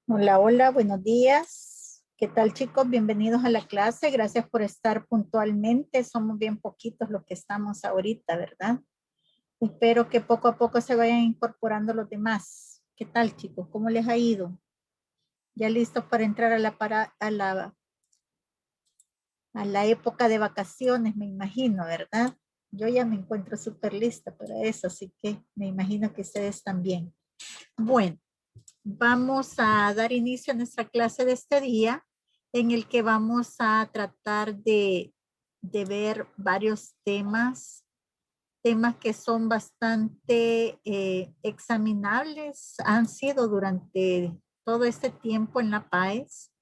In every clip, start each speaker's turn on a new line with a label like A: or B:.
A: Hola, hola, buenos días. ¿Qué tal, chicos? Bienvenidos a la clase. Gracias por estar puntualmente. Somos bien poquitos los que estamos ahorita, ¿verdad? Espero que poco a poco se vayan incorporando los demás. ¿Qué tal, chicos? ¿Cómo les ha ido? ¿Ya listos para entrar a la época de vacaciones, me imagino, ¿verdad? Yo ya me encuentro súper lista para eso, así que me imagino que ustedes también. Bueno. Vamos a dar inicio a nuestra clase de este día en el que vamos a tratar de ver varios temas que son bastante examinables, han sido durante todo este tiempo en la PAES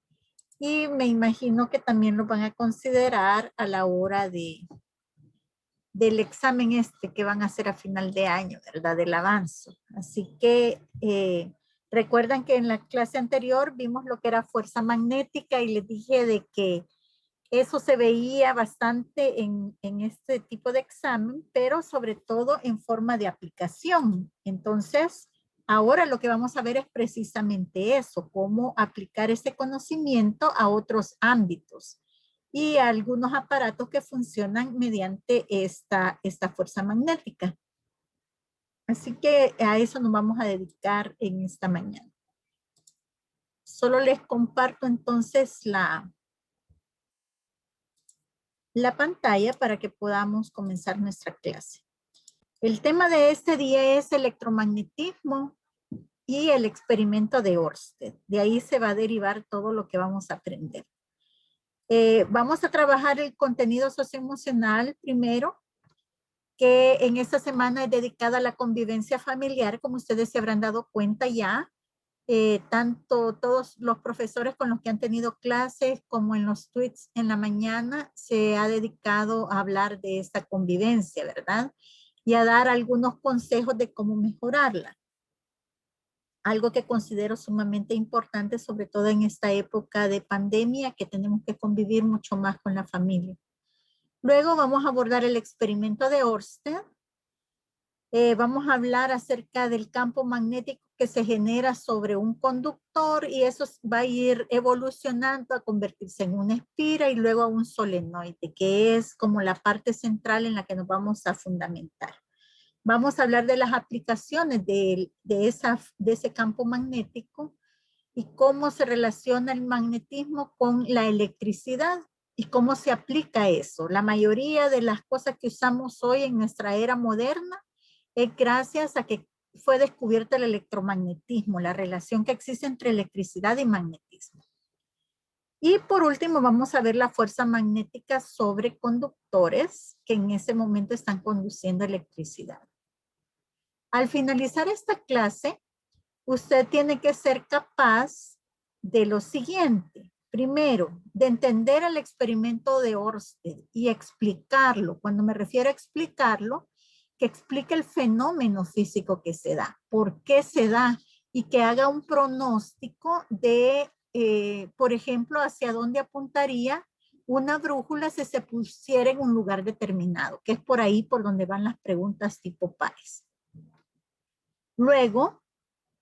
A: y me imagino que también lo van a considerar a la hora del examen que van a hacer a final de año, ¿verdad? Del avance. Así que recuerdan que en la clase anterior vimos lo que era fuerza magnética y les dije de que eso se veía bastante en este tipo de examen, pero sobre todo en forma de aplicación. Entonces, ahora lo que vamos a ver es precisamente eso, cómo aplicar ese conocimiento a otros ámbitos y a algunos aparatos que funcionan mediante esta fuerza magnética. Así que a eso nos vamos a dedicar en esta mañana. Solo les comparto entonces la pantalla para que podamos comenzar nuestra clase. El tema de este día es electromagnetismo y el experimento de Ørsted. De ahí se va a derivar todo lo que vamos a aprender. Vamos a trabajar el contenido socioemocional primero, que en esta semana es dedicada a la convivencia familiar, como ustedes se habrán dado cuenta ya. Tanto todos los profesores con los que han tenido clases como en los tweets en la mañana se ha dedicado a hablar de esta convivencia, ¿verdad? Y a dar algunos consejos de cómo mejorarla. Algo que considero sumamente importante, sobre todo en esta época de pandemia, que tenemos que convivir mucho más con la familia. Luego vamos a abordar el experimento de Ørsted. Vamos a hablar acerca del campo magnético que se genera sobre un conductor y eso va a ir evolucionando a convertirse en una espira y luego a un solenoide, que es como la parte central en la que nos vamos a fundamentar. Vamos a hablar de las aplicaciones de ese campo magnético y cómo se relaciona el magnetismo con la electricidad y cómo se aplica eso. La mayoría de las cosas que usamos hoy en nuestra era moderna es gracias a que fue descubierto el electromagnetismo, la relación que existe entre electricidad y magnetismo. Y por último vamos a ver la fuerza magnética sobre conductores que en ese momento están conduciendo electricidad. Al finalizar esta clase, usted tiene que ser capaz de lo siguiente. Primero, de entender el experimento de Ørsted y explicarlo. Cuando me refiero a explicarlo, que explique el fenómeno físico que se da, por qué se da y que haga un pronóstico de, por ejemplo, hacia dónde apuntaría una brújula si se pusiera en un lugar determinado, que es por ahí por donde van las preguntas tipo pares. Luego,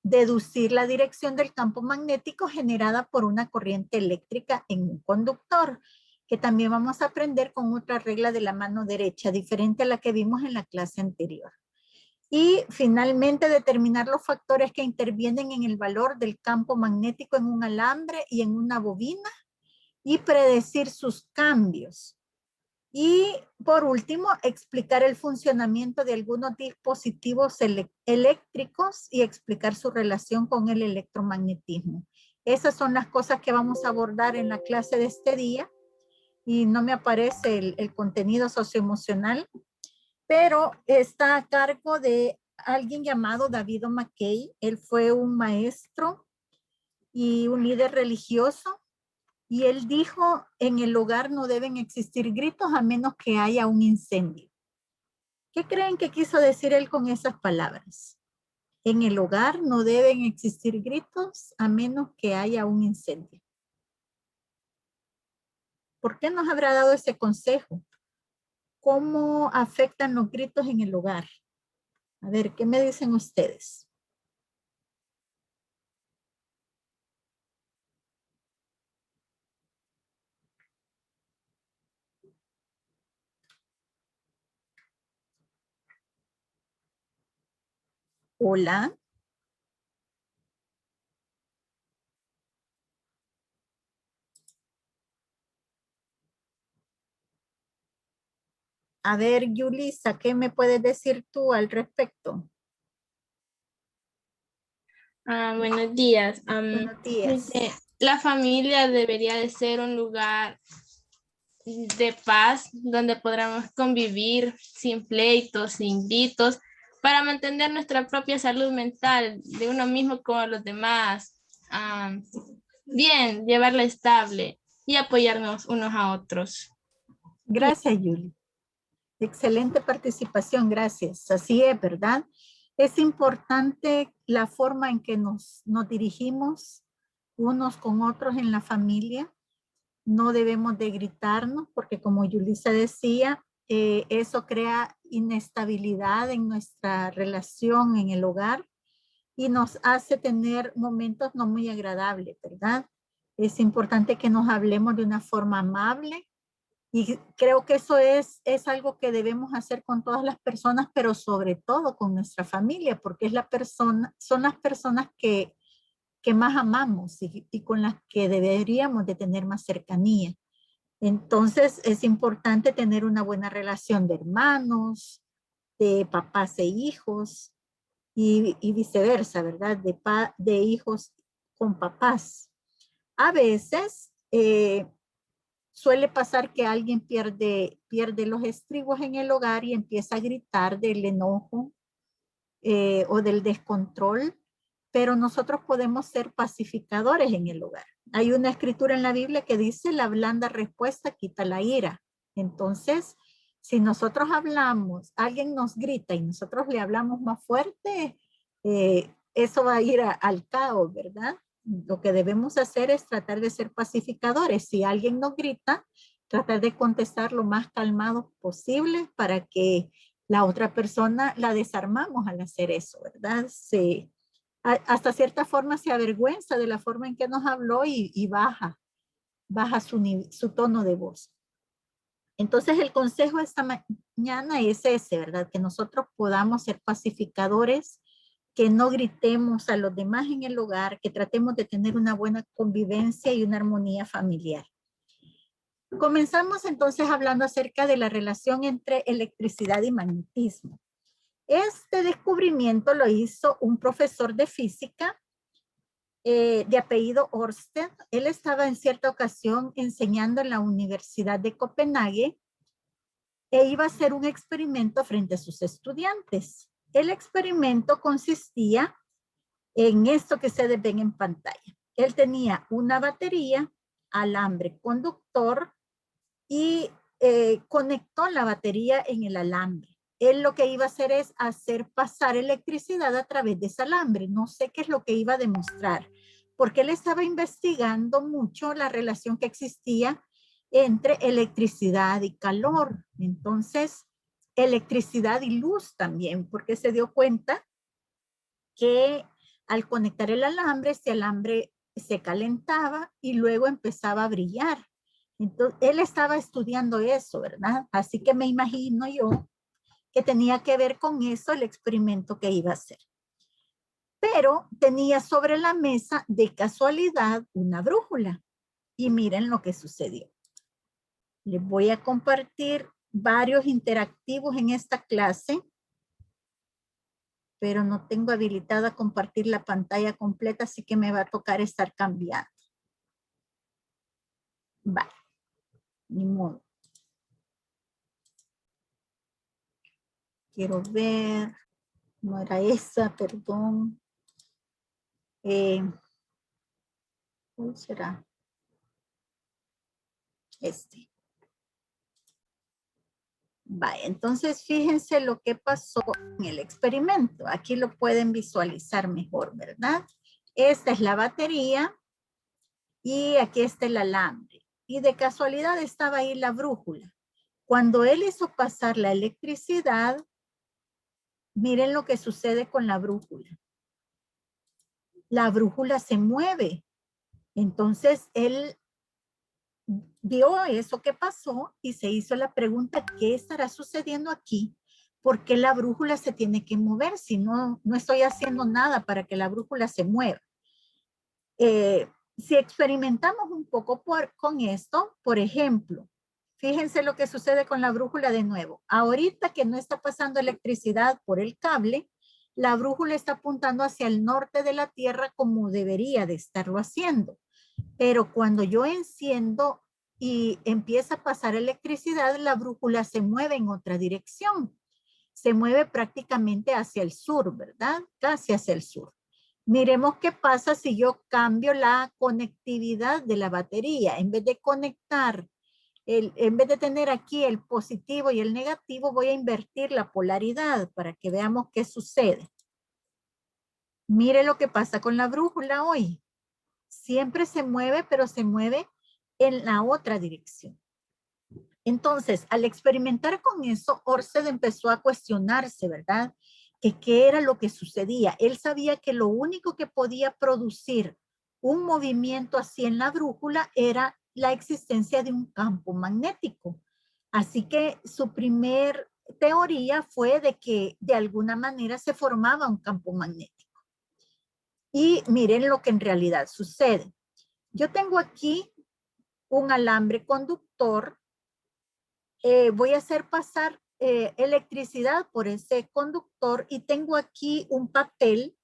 A: deducir la dirección del campo magnético generada por una corriente eléctrica en un conductor, que también vamos a aprender con otra regla de la mano derecha, diferente a la que vimos en la clase anterior. Y finalmente determinar los factores que intervienen en el valor del campo magnético en un alambre y en una bobina y predecir sus cambios. Y por último, explicar el funcionamiento de algunos dispositivos eléctricos y explicar su relación con el electromagnetismo. Esas son las cosas que vamos a abordar en la clase de este día y no me aparece el contenido socioemocional, pero está a cargo de alguien llamado David McKay. Él fue un maestro y un líder religioso. Y él dijo, en el hogar no deben existir gritos a menos que haya un incendio. ¿Qué creen que quiso decir él con esas palabras? En el hogar no deben existir gritos a menos que haya un incendio. ¿Por qué nos habrá dado ese consejo? ¿Cómo afectan los gritos en el hogar? A ver, ¿qué me dicen ustedes? Hola. A ver, Yulisa, ¿qué me puedes decir tú al respecto?
B: Buenos días.
A: Buenos días.
B: La familia debería de ser un lugar de paz donde podamos convivir sin pleitos, sin gritos, para mantener nuestra propia salud mental de uno mismo como los demás. Bien, llevarla estable y apoyarnos unos a otros.
A: Gracias, Yuli. Excelente participación, gracias. Así es, ¿verdad? Es importante la forma en que nos dirigimos unos con otros en la familia. No debemos de gritarnos porque como Yulisa decía, eso crea inestabilidad en nuestra relación en el hogar y nos hace tener momentos no muy agradables, ¿verdad? Es importante que nos hablemos de una forma amable y creo que eso es algo que debemos hacer con todas las personas, pero sobre todo con nuestra familia, porque es la persona, son las personas que más amamos y con las que deberíamos de tener más cercanía. Entonces es importante tener una buena relación de hermanos, de papás e hijos y viceversa, ¿verdad? De hijos con papás. A veces suele pasar que alguien pierde los estribos en el hogar y empieza a gritar del enojo o del descontrol, pero nosotros podemos ser pacificadores en el hogar. Hay una escritura en la Biblia que dice la blanda respuesta quita la ira. Entonces, si nosotros hablamos, alguien nos grita y nosotros le hablamos más fuerte, eso va a ir al caos, ¿verdad? Lo que debemos hacer es tratar de ser pacificadores. Si alguien nos grita, tratar de contestar lo más calmado posible para que la otra persona la desarmamos al hacer eso, ¿verdad? Hasta cierta forma se avergüenza de la forma en que nos habló y baja su tono de voz. Entonces el consejo esta mañana es ese, ¿verdad? Que nosotros podamos ser pacificadores, que no gritemos a los demás en el hogar, que tratemos de tener una buena convivencia y una armonía familiar. Comenzamos entonces hablando acerca de la relación entre electricidad y magnetismo. Este descubrimiento lo hizo un profesor de física de apellido Ørsted. Él estaba en cierta ocasión enseñando en la Universidad de Copenhague e iba a hacer un experimento frente a sus estudiantes. El experimento consistía en esto que ustedes ven en pantalla. Él tenía una batería, alambre conductor y conectó la batería en el alambre. Él lo que iba a hacer es hacer pasar electricidad a través de ese alambre. No sé qué es lo que iba a demostrar, porque él estaba investigando mucho la relación que existía entre electricidad y calor. Entonces, electricidad y luz también, porque se dio cuenta que al conectar el alambre, ese alambre se calentaba y luego empezaba a brillar. Entonces, él estaba estudiando eso, ¿verdad? Así que me imagino yo que tenía que ver con eso el experimento que iba a hacer. Pero tenía sobre la mesa de casualidad una brújula. Y miren lo que sucedió. Les voy a compartir varios interactivos en esta clase, pero no tengo habilitada compartir la pantalla completa, así que me va a tocar estar cambiando. Vale, ni modo. Quiero ver, no era esa, perdón. ¿Cuál será? Este. Vale, entonces fíjense lo que pasó en el experimento. Aquí lo pueden visualizar mejor, ¿verdad? Esta es la batería y aquí está el alambre. Y de casualidad estaba ahí la brújula. Cuando él hizo pasar la electricidad, miren lo que sucede con la brújula. La brújula se mueve. Entonces él vio eso que pasó y se hizo la pregunta, ¿qué estará sucediendo aquí? porque la brújula se tiene que mover, si no, no estoy haciendo nada para que la brújula se mueva. Si experimentamos un poco con esto, por ejemplo, fíjense lo que sucede con la brújula de nuevo. Ahorita que no está pasando electricidad por el cable, la brújula está apuntando hacia el norte de la Tierra como debería de estarlo haciendo. Pero cuando yo enciendo y empieza a pasar electricidad, la brújula se mueve en otra dirección. Se mueve prácticamente hacia el sur, ¿verdad? Casi hacia el sur. Miremos qué pasa si yo cambio la conectividad de la batería. En vez de conectar, en vez de tener aquí el positivo y el negativo, voy a invertir la polaridad para que veamos qué sucede. Mire lo que pasa con la brújula hoy. Siempre se mueve, pero se mueve en la otra dirección. Entonces, al experimentar con eso, Ørsted empezó a cuestionarse, ¿verdad? Que qué era lo que sucedía. Él sabía que lo único que podía producir un movimiento así en la brújula era la existencia de un campo magnético. Así que su primer teoría fue de que de alguna manera se formaba un campo magnético. Y miren lo que en realidad sucede. Yo tengo aquí un alambre conductor. Voy a hacer pasar electricidad por ese conductor y tengo aquí un papel,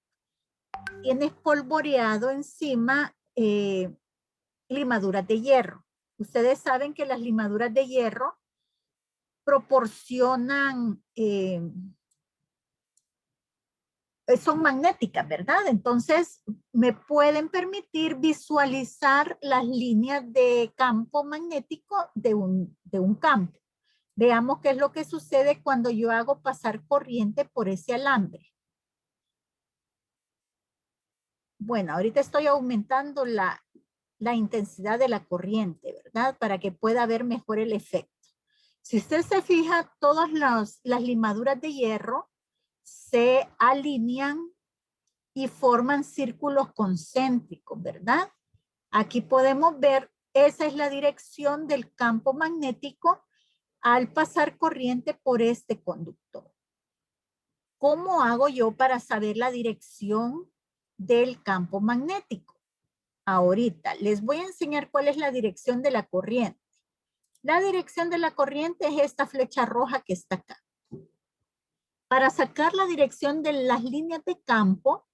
A: tiene espolvoreado encima limaduras de hierro. Ustedes saben que las limaduras de hierro proporcionan, son magnéticas, ¿verdad? Entonces me pueden permitir visualizar las líneas de campo magnético de un campo. Veamos qué es lo que sucede cuando yo hago pasar corriente por ese alambre. Bueno, ahorita estoy aumentando la intensidad de la corriente, ¿verdad? Para que pueda ver mejor el efecto. Si usted se fija, todas las limaduras de hierro se alinean y forman círculos concéntricos, ¿verdad? Aquí podemos ver, esa es la dirección del campo magnético al pasar corriente por este conductor. ¿Cómo hago yo para saber la dirección del campo magnético? Ahorita les voy a enseñar cuál es la dirección de la corriente. La dirección de la corriente es esta flecha roja que está acá. Para sacar la dirección de las líneas de campo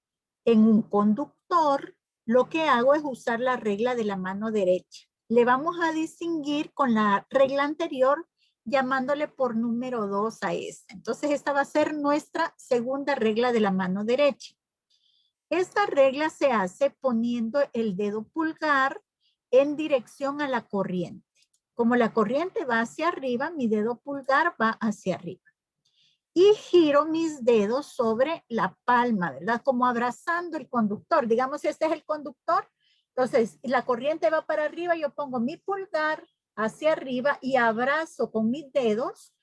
A: en un conductor, lo que hago es usar la regla de la mano derecha. Le vamos a distinguir con la regla anterior llamándole por número 2 a esta. Entonces esta va a ser nuestra segunda regla de la mano derecha. Esta regla se hace poniendo el dedo pulgar en dirección a la corriente. Como la corriente va hacia arriba, mi dedo pulgar va hacia arriba. Y giro mis dedos sobre la palma, ¿verdad? Como abrazando el conductor. Digamos, este es el conductor. Entonces, la corriente va para arriba, yo pongo mi pulgar hacia arriba y abrazo con mis dedos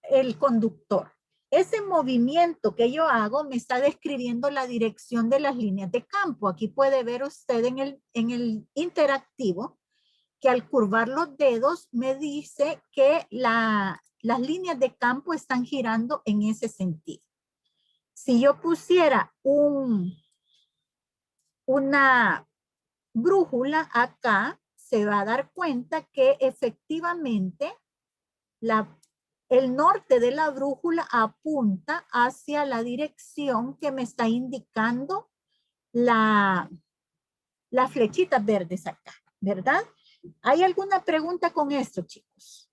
A: el conductor. Ese movimiento que yo hago me está describiendo la dirección de las líneas de campo. Aquí puede ver usted en el interactivo que al curvar los dedos me dice que las líneas de campo están girando en ese sentido. Si yo pusiera una brújula acá, se va a dar cuenta que efectivamente el norte de la brújula apunta hacia la dirección que me está indicando las flechitas verdes acá, ¿verdad? ¿Hay alguna pregunta con esto, chicos?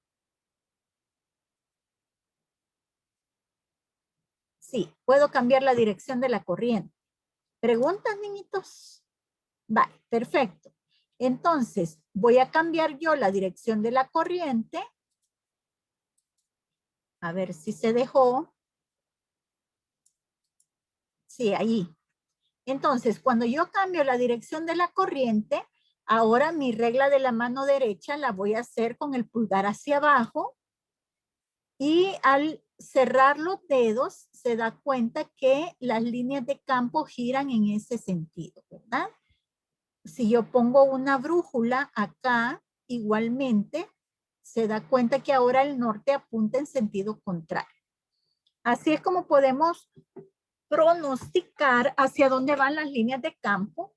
A: Sí, puedo cambiar la dirección de la corriente. ¿Preguntas, niñitos? Vale, perfecto. Entonces, voy a cambiar yo la dirección de la corriente. A ver si se dejó. Sí, ahí. Entonces, cuando yo cambio la dirección de la corriente, ahora mi regla de la mano derecha la voy a hacer con el pulgar hacia abajo. Y al cerrar los dedos, se da cuenta que las líneas de campo giran en ese sentido, ¿verdad? Si yo pongo una brújula acá, igualmente, se da cuenta que ahora el norte apunta en sentido contrario. Así es como podemos pronosticar hacia dónde van las líneas de campo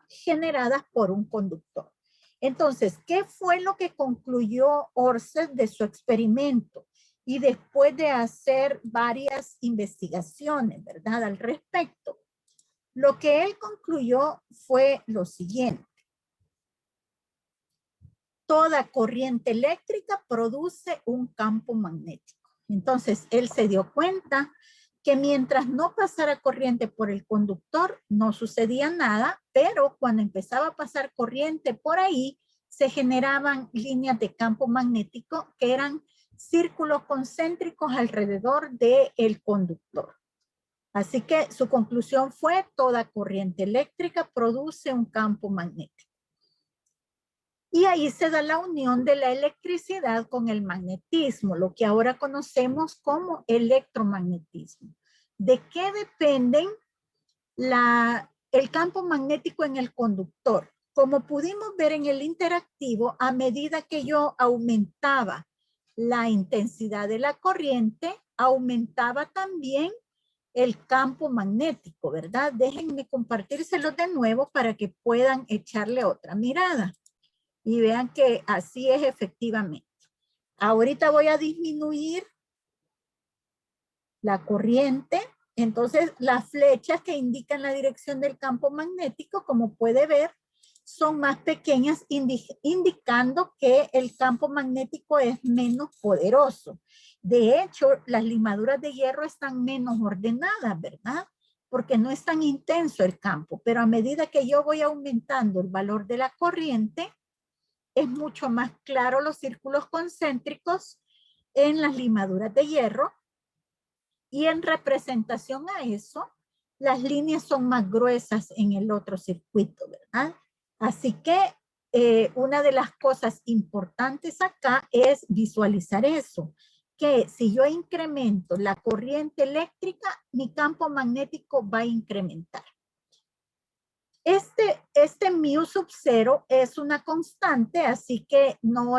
A: generadas por un conductor. Entonces, ¿qué fue lo que concluyó Ørsted de su experimento? Y después de hacer varias investigaciones, ¿verdad? Al respecto, lo que él concluyó fue lo siguiente. Toda corriente eléctrica produce un campo magnético. Entonces, él se dio cuenta que mientras no pasara corriente por el conductor, no sucedía nada, pero cuando empezaba a pasar corriente por ahí, se generaban líneas de campo magnético que eran círculos concéntricos alrededor del conductor. Así que su conclusión fue: toda corriente eléctrica produce un campo magnético. Y ahí se da la unión de la electricidad con el magnetismo, lo que ahora conocemos como electromagnetismo. ¿De qué dependen el campo magnético en el conductor? Como pudimos ver en el interactivo, a medida que yo aumentaba la intensidad de la corriente, aumentaba también el campo magnético, ¿verdad? Déjenme compartírselo de nuevo para que puedan echarle otra mirada. Y vean que así es efectivamente. Ahorita voy a disminuir la corriente. Entonces, las flechas que indican la dirección del campo magnético, como puede ver, son más pequeñas, indicando que el campo magnético es menos poderoso. De hecho, las limaduras de hierro están menos ordenadas, ¿verdad? Porque no es tan intenso el campo. Pero a medida que yo voy aumentando el valor de la corriente, es mucho más claro los círculos concéntricos en las limaduras de hierro, y en representación a eso, las líneas son más gruesas en el otro circuito, ¿verdad? Así que una de las cosas importantes acá es visualizar eso, que si yo incremento la corriente eléctrica, mi campo magnético va a incrementar. Este mu sub 0 es una constante, así que no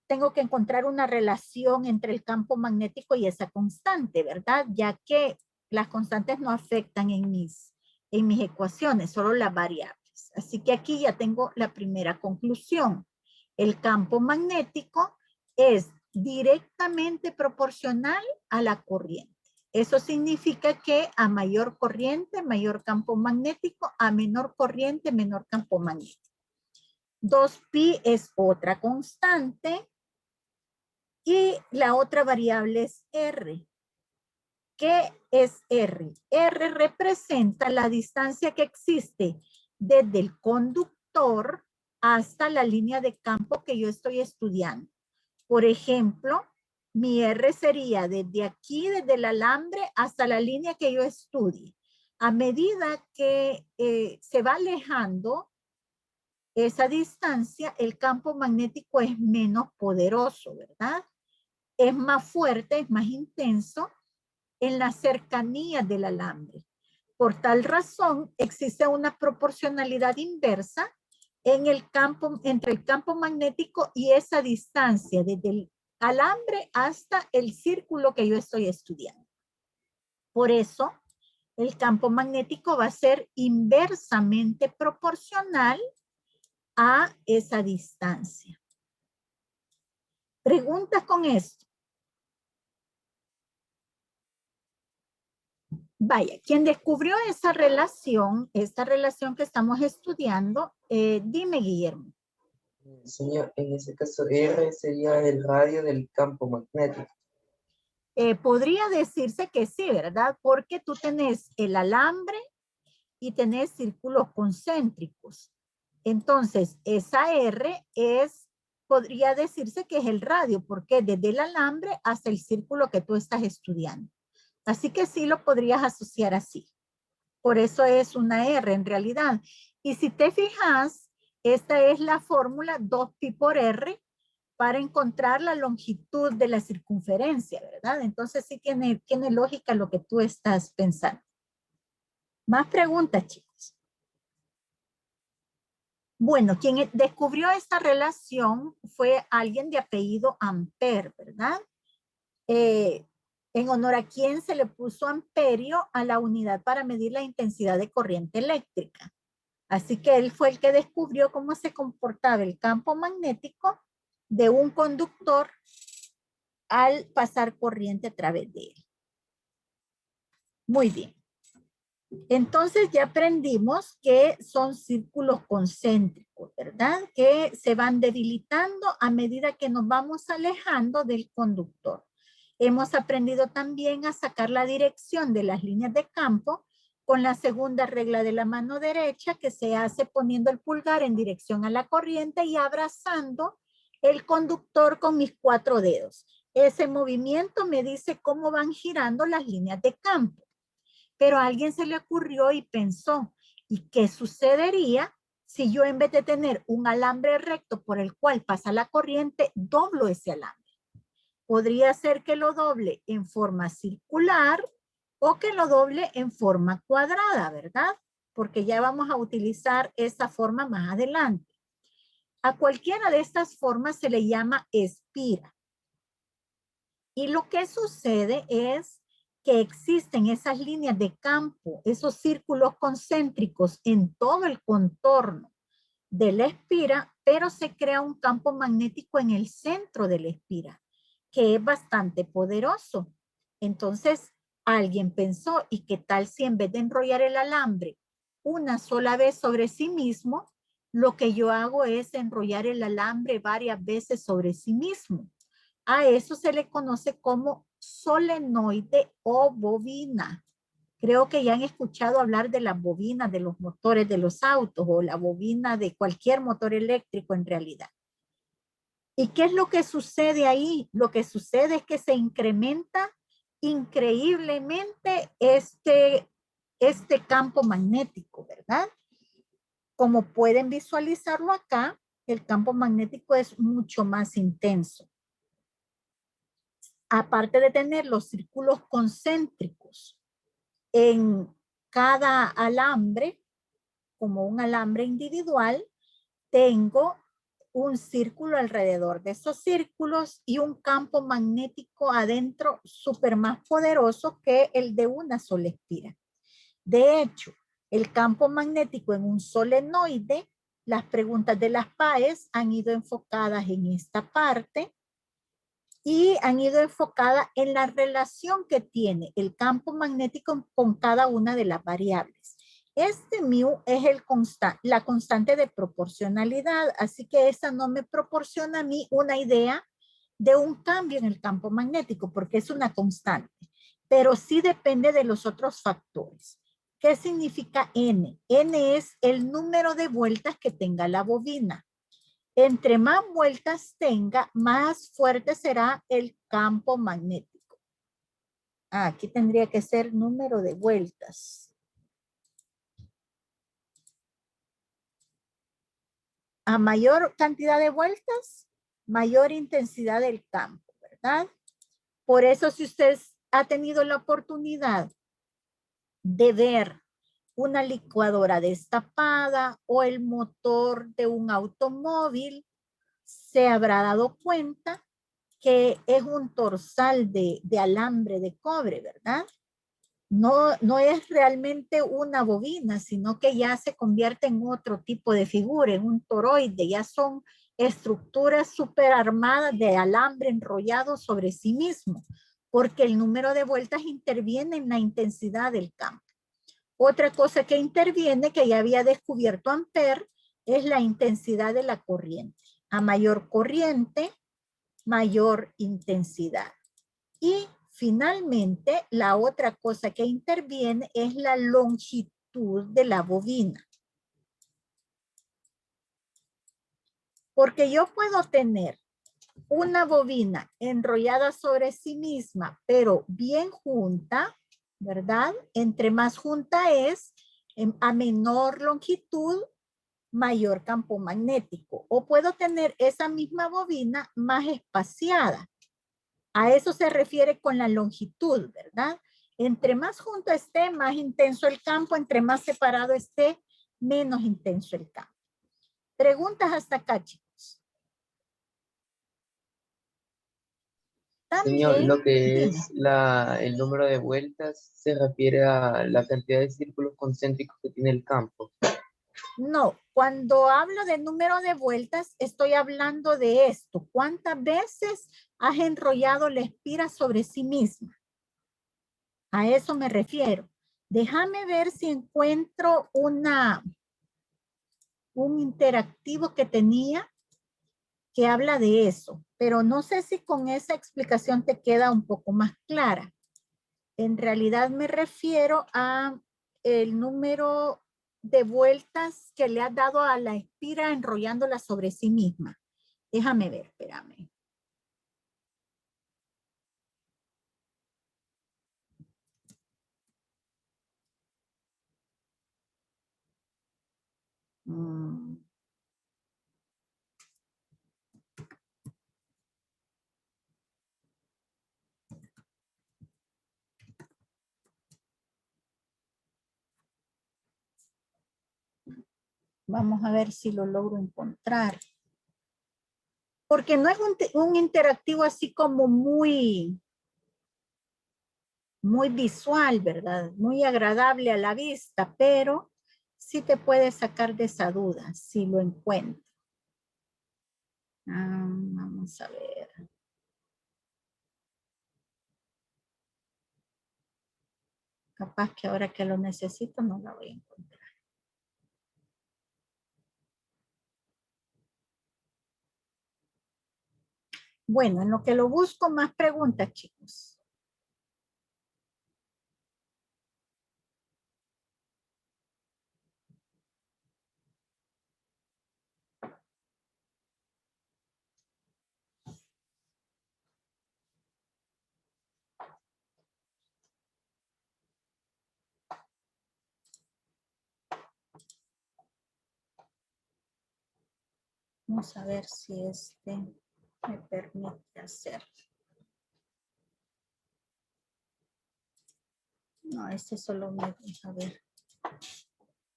A: tengo que encontrar una relación entre el campo magnético y esa constante, ¿verdad? Ya que las constantes no afectan en mis ecuaciones, solo las variables. Así que aquí ya tengo la primera conclusión. El campo magnético es directamente proporcional a la corriente. Eso significa que a mayor corriente, mayor campo magnético; a menor corriente, menor campo magnético. 2pi es otra constante y la otra variable es R. ¿Qué es R? R representa la distancia que existe desde el conductor hasta la línea de campo que yo estoy estudiando. Por ejemplo, mi R sería desde aquí, desde el alambre, hasta la línea que yo estudie. A medida que se va alejando esa distancia, el campo magnético es menos poderoso, ¿verdad? Es más fuerte, es más intenso en la cercanía del alambre. Por tal razón, existe una proporcionalidad inversa en el campo, entre el campo magnético y esa distancia desde el alambre hasta el círculo que yo estoy estudiando. Por eso, el campo magnético va a ser inversamente proporcional a esa distancia. ¿Preguntas con esto? Vaya, quien descubrió esta relación que estamos estudiando, dime, Guillermo.
C: Señor, en ese caso R sería el radio del campo magnético.
A: Podría decirse que sí, ¿verdad? Porque tú tenés el alambre y tenés círculos concéntricos. Entonces, esa R podría decirse que es el radio, porque desde el alambre hasta el círculo que tú estás estudiando. Así que sí lo podrías asociar así. Por eso es una R en realidad. Y si te fijas, esta es la fórmula 2pi por R para encontrar la longitud de la circunferencia, ¿verdad? Entonces sí tiene lógica lo que tú estás pensando. Más preguntas, chicos. Bueno, quien descubrió esta relación fue alguien de apellido Ampère, ¿verdad? En honor a quién se le puso amperio a la unidad para medir la intensidad de corriente eléctrica. Así que él fue el que descubrió cómo se comportaba el campo magnético de un conductor al pasar corriente a través de él. Muy bien. Entonces ya aprendimos que son círculos concéntricos, ¿verdad? Que se van debilitando a medida que nos vamos alejando del conductor. Hemos aprendido también a sacar la dirección de las líneas de campo con la segunda regla de la mano derecha, que se hace poniendo el pulgar en dirección a la corriente y abrazando el conductor con mis 4 dedos. Ese movimiento me dice cómo van girando las líneas de campo. Pero a alguien se le ocurrió y pensó, ¿y qué sucedería si yo en vez de tener un alambre recto por el cual pasa la corriente, doblo ese alambre? Podría ser que lo doble en forma circular o que lo doble en forma cuadrada, ¿verdad? Porque ya vamos a utilizar esa forma más adelante. A cualquiera de estas formas se le llama espira. Y lo que sucede es que existen esas líneas de campo, esos círculos concéntricos en todo el contorno de la espira, pero se crea un campo magnético en el centro de la espira, que es bastante poderoso. Entonces, alguien pensó, ¿y qué tal si en vez de enrollar el alambre una sola vez sobre sí mismo, lo que yo hago es enrollar el alambre varias veces sobre sí mismo? A eso se le conoce como solenoide o bobina. Creo que ya han escuchado hablar de las bobinas de los motores de los autos o la bobina de cualquier motor eléctrico en realidad. ¿Y qué es lo que sucede ahí? Lo que sucede es que se incrementa increíblemente este campo magnético, ¿verdad? Como pueden visualizarlo acá, el campo magnético es mucho más intenso. Aparte de tener los círculos concéntricos en cada alambre, como un alambre individual, tengo un círculo alrededor de esos círculos y un campo magnético adentro súper más poderoso que el de una sola espira. De hecho, el campo magnético en un solenoide, las preguntas de las PAES han ido enfocadas en esta parte y han ido enfocadas en la relación que tiene el campo magnético con cada una de las variables. Este mu es la constante de proporcionalidad, así que esa no me proporciona a mí una idea de un cambio en el campo magnético, porque es una constante, pero sí depende de los otros factores. ¿Qué significa N? N es el número de vueltas que tenga la bobina. Entre más vueltas tenga, más fuerte será el campo magnético. Aquí tendría que ser número de vueltas. A mayor cantidad de vueltas, mayor intensidad del campo, ¿verdad? Por eso, si usted ha tenido la oportunidad de ver una licuadora destapada o el motor de un automóvil, se habrá dado cuenta que es un torsal de alambre de cobre, ¿verdad? No es realmente una bobina, sino que ya se convierte en otro tipo de figura, en un toroide, ya son estructuras súper armadas de alambre enrollado sobre sí mismo, porque el número de vueltas interviene en la intensidad del campo. Otra cosa que interviene, que ya había descubierto Ampère, es la intensidad de la corriente. A mayor corriente, mayor intensidad. Y finalmente, la otra cosa que interviene es la longitud de la bobina. Porque yo puedo tener una bobina enrollada sobre sí misma, pero bien junta, ¿verdad? Entre más junta es, a menor longitud, mayor campo magnético. O puedo tener esa misma bobina más espaciada. A eso se refiere con la longitud, ¿verdad? Entre más junto esté, más intenso el campo. Entre más separado esté, menos intenso el campo. Preguntas hasta acá, chicos.
C: Señor,
A: También,
C: lo que
A: dime.
C: es el número de vueltas se refiere a la cantidad de círculos concéntricos que tiene el campo.
A: No, cuando hablo de número de vueltas, estoy hablando de esto. ¿Cuántas veces has enrollado la espira sobre sí misma? A eso me refiero. Déjame ver si encuentro un interactivo que tenía que habla de eso, pero no sé si con esa explicación te queda un poco más clara. En realidad me refiero a el número de vueltas que le has dado a la espira enrollándola sobre sí misma. Déjame ver, espérame. Mm. Vamos a ver si lo logro encontrar. Porque no es un interactivo así como muy visual, ¿verdad? Muy agradable a la vista, pero sí te puede sacar de esa duda si lo encuentro. Vamos a ver. Capaz que ahora que lo necesito no la voy a encontrar. Bueno, en lo que lo busco, más preguntas, chicos. Vamos a ver si este me permite hacer. No, este solo me deja ver.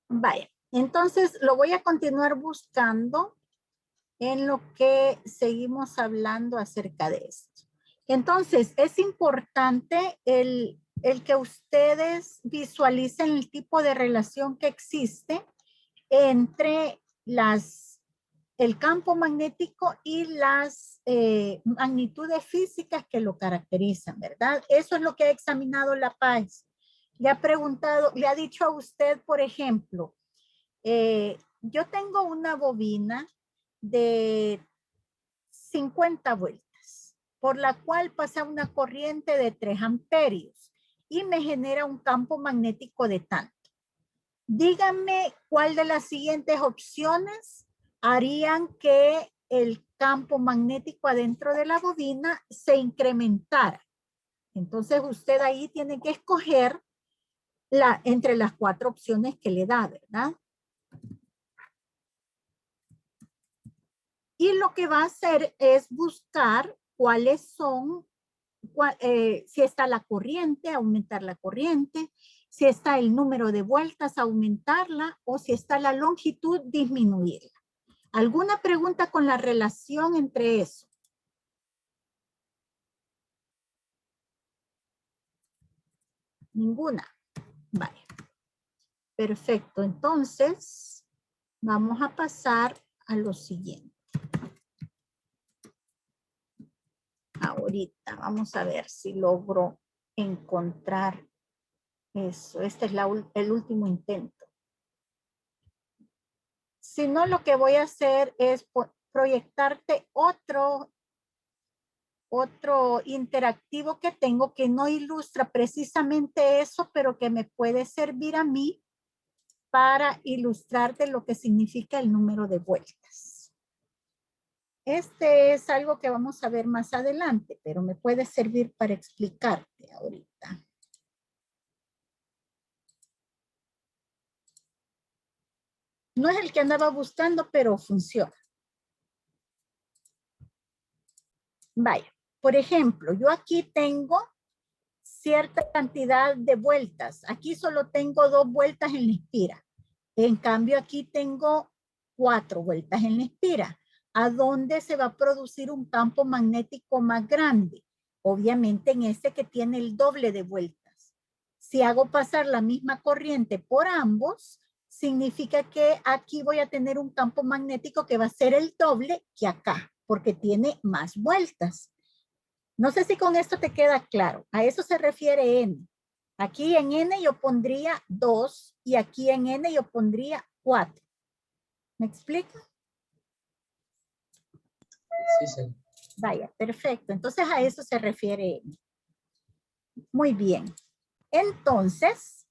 A: Vaya, entonces lo voy a continuar buscando en lo que seguimos hablando acerca de esto. Entonces, es importante el que ustedes visualicen el tipo de relación que existe entre el campo magnético y las magnitudes físicas que lo caracterizan, ¿verdad? Eso es lo que ha examinado La Paz. Le ha preguntado, le ha dicho a usted, por ejemplo, yo tengo una bobina de 50 vueltas, por la cual pasa una corriente de 3 amperios y me genera un campo magnético de tanto. Díganme cuál de las siguientes opciones harían que el campo magnético adentro de la bobina se incrementara. Entonces usted ahí tiene que escoger entre las 4 opciones que le da, ¿verdad? Y lo que va a hacer es buscar cuáles son, si está la corriente, aumentar la corriente, si está el número de vueltas, aumentarla, o si está la longitud, disminuirla. ¿Alguna pregunta con la relación entre eso? Ninguna. Vale. Perfecto. Entonces, vamos a pasar a lo siguiente. Ahorita vamos a ver si logro encontrar eso. Este es el último intento. Si no, lo que voy a hacer es proyectarte otro interactivo que tengo que no ilustra precisamente eso, pero que me puede servir a mí para ilustrarte lo que significa el número de vueltas. Este es algo que vamos a ver más adelante, pero me puede servir para explicarte ahorita. No es el que andaba buscando, pero funciona. Vaya, por ejemplo, yo aquí tengo cierta cantidad de vueltas. Aquí solo tengo 2 vueltas en la espira. En cambio, aquí tengo 4 vueltas en la espira. ¿A dónde se va a producir un campo magnético más grande? Obviamente en este que tiene el doble de vueltas. Si hago pasar la misma corriente por ambos, significa que aquí voy a tener un campo magnético que va a ser el doble que acá, porque tiene más vueltas. No sé si con esto te queda claro. A eso se refiere N. Aquí en N yo pondría 2 y aquí en N yo pondría 4. ¿Me explico?
C: Sí, señor.
A: Vaya, perfecto. Entonces a eso se refiere N. Muy bien. Entonces,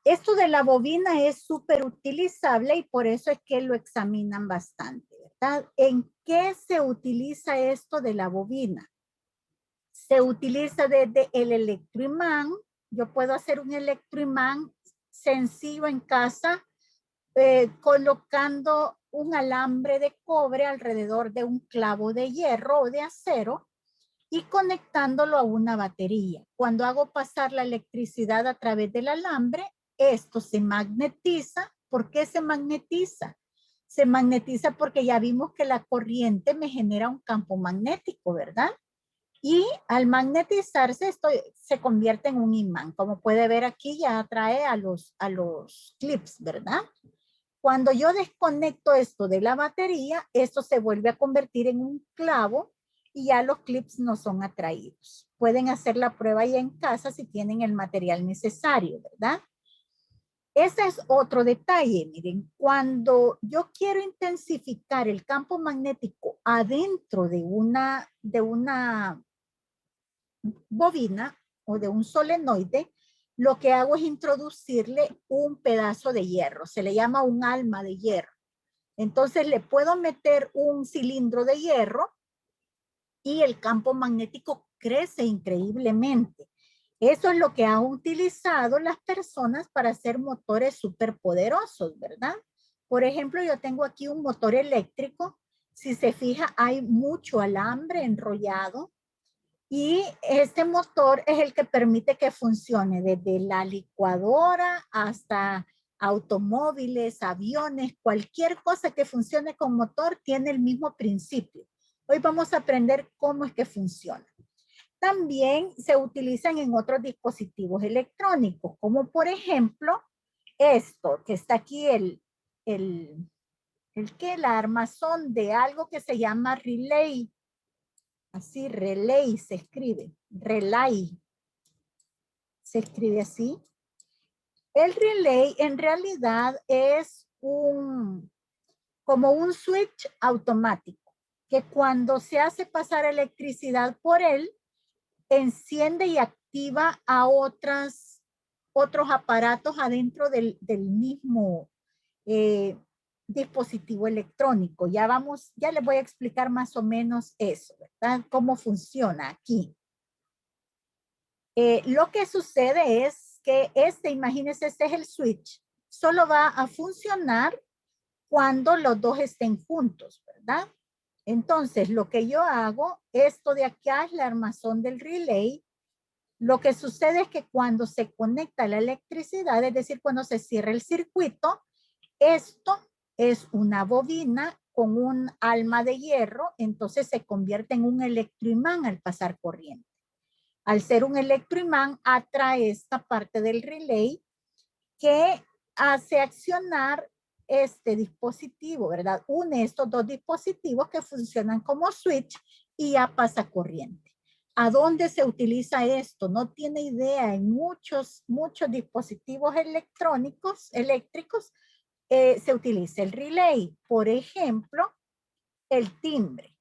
A: esto de la bobina es súper utilizable y por eso es que lo examinan bastante, ¿verdad? ¿En qué se utiliza esto de la bobina? Se utiliza desde el electroimán. Yo puedo hacer un electroimán sencillo en casa, colocando un alambre de cobre alrededor de un clavo de hierro o de acero y conectándolo a una batería. Cuando hago pasar la electricidad a través del alambre, esto se magnetiza. ¿Por qué se magnetiza? Se magnetiza porque ya vimos que la corriente me genera un campo magnético, ¿verdad? Y al magnetizarse, esto se convierte en un imán. Como puede ver aquí, ya atrae a los clips, ¿verdad? Cuando yo desconecto esto de la batería, esto se vuelve a convertir en un clavo y ya los clips no son atraídos. Pueden hacer la prueba ya en casa si tienen el material necesario, ¿verdad? Ese es otro detalle. Miren, cuando yo quiero intensificar el campo magnético adentro de una bobina o de un solenoide, lo que hago es introducirle un pedazo de hierro. Se le llama un alma de hierro. Entonces le puedo meter un cilindro de hierro y el campo magnético crece increíblemente. Eso es lo que han utilizado las personas para hacer motores superpoderosos, ¿verdad? Por ejemplo, yo tengo aquí un motor eléctrico. Si se fija, hay mucho alambre enrollado y este motor es el que permite que funcione desde la licuadora hasta automóviles, aviones, cualquier cosa que funcione con motor tiene el mismo principio. Hoy vamos a aprender cómo es que funciona. También se utilizan en otros dispositivos electrónicos, como por ejemplo esto, que está aquí la armazón de algo que se llama relay. Así, relay se escribe, relay. Se escribe así. El relay en realidad es como un switch automático, que cuando se hace pasar electricidad por él, enciende y activa a otros aparatos adentro del mismo dispositivo electrónico. Ya les voy a explicar más o menos eso, ¿verdad? Cómo funciona aquí. Lo que sucede es que imagínense, este es el switch, solo va a funcionar cuando los dos estén juntos, ¿verdad? Entonces, lo que yo hago, esto de acá es la armazón del relay. Lo que sucede es que cuando se conecta la electricidad, es decir, cuando se cierra el circuito, esto es una bobina con un alma de hierro, entonces se convierte en un electroimán al pasar corriente. Al ser un electroimán, atrae esta parte del relay que hace accionar este dispositivo, ¿verdad? Une estos dos dispositivos que funcionan como switch y ya pasa corriente. ¿A dónde se utiliza esto? No tiene idea. En muchos dispositivos eléctricos, se utiliza el relay. Por ejemplo, el timbre.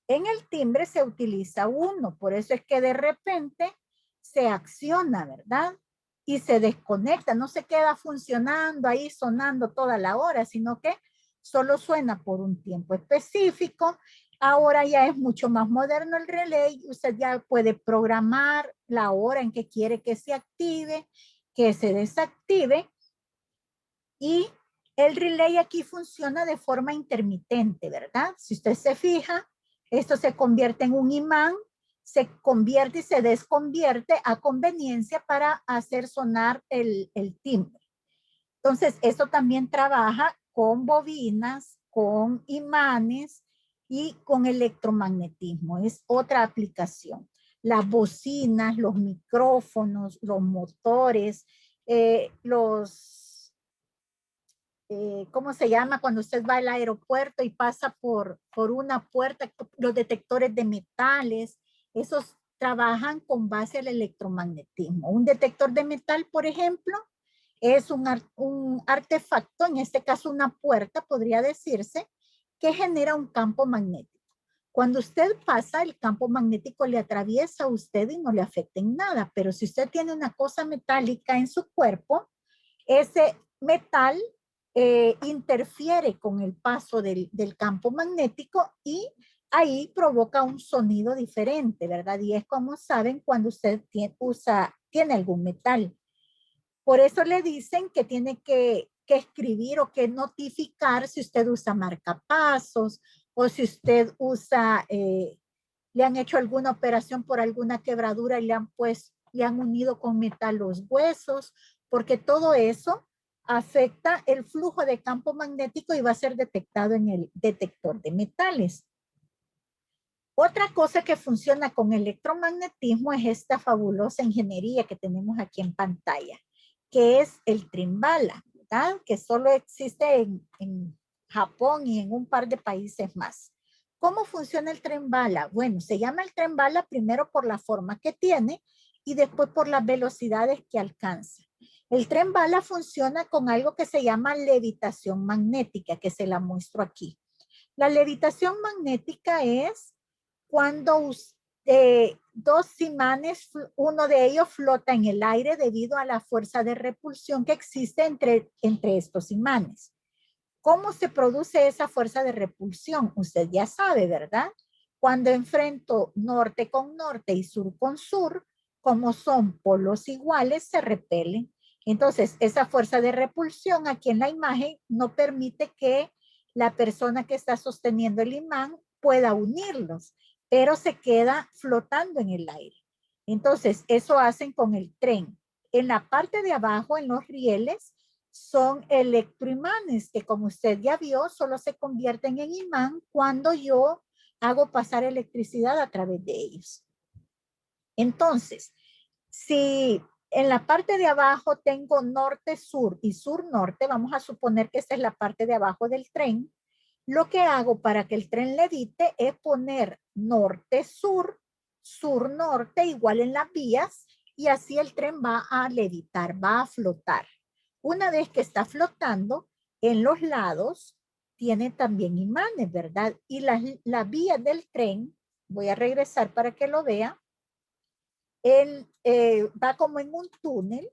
A: En el timbre se utiliza uno, por eso es que de repente se acciona, ¿verdad? Y se desconecta, no se queda funcionando ahí sonando toda la hora, sino que solo suena por un tiempo específico. Ahora ya es mucho más moderno el relay, usted ya puede programar la hora en que quiere que se active, que se desactive, y el relay aquí funciona de forma intermitente, ¿verdad? Si usted se fija, esto se convierte en un imán, se convierte y se desconvierte a conveniencia para hacer sonar el timbre. Entonces, esto también trabaja con bobinas, con imanes y con electromagnetismo. Es otra aplicación. Las bocinas, los micrófonos, los motores, ¿cómo se llama? Cuando usted va al aeropuerto y pasa por una puerta, los detectores de metales, esos trabajan con base al electromagnetismo. Un detector de metal, por ejemplo, es un artefacto, en este caso una puerta, podría decirse, que genera un campo magnético. Cuando usted pasa, el campo magnético le atraviesa a usted y no le afecta en nada, pero si usted tiene una cosa metálica en su cuerpo, ese metal interfiere con el paso del campo magnético y ahí provoca un sonido diferente, ¿verdad? Y es como saben cuando usted tiene algún metal. Por eso le dicen que tiene que escribir o que notificar si usted usa marcapasos o si usted usa, le han hecho alguna operación por alguna quebradura y le han unido con metal los huesos, porque todo eso afecta el flujo de campo magnético y va a ser detectado en el detector de metales. Otra cosa que funciona con electromagnetismo es esta fabulosa ingeniería que tenemos aquí en pantalla, que es el Trimbala, ¿verdad? Que solo existe en Japón y en un par de países más. ¿Cómo funciona el Trimbala? Bueno, se llama el Trimbala primero por la forma que tiene y después por las velocidades que alcanza. El Trimbala funciona con algo que se llama levitación magnética, que se la muestro aquí. La levitación magnética es cuando dos imanes, uno de ellos flota en el aire debido a la fuerza de repulsión que existe entre estos imanes. ¿Cómo se produce esa fuerza de repulsión? Usted ya sabe, ¿verdad? Cuando enfrento norte con norte y sur con sur, como son polos iguales, se repelen. Entonces, esa fuerza de repulsión aquí en la imagen no permite que la persona que está sosteniendo el imán pueda unirlos, pero se queda flotando en el aire. Entonces, eso hacen con el tren. En la parte de abajo, en los rieles, son electroimanes que, como usted ya vio, solo se convierten en imán cuando yo hago pasar electricidad a través de ellos. Entonces, si en la parte de abajo tengo norte-sur y sur-norte, vamos a suponer que esta es la parte de abajo del tren, lo que hago para que el tren levite es poner norte-sur, sur-norte igual en las vías y así el tren va a levitar, va a flotar. Una vez que está flotando, en los lados tiene también imanes, ¿verdad? Y las vías del tren, voy a regresar para que lo vea, va como en un túnel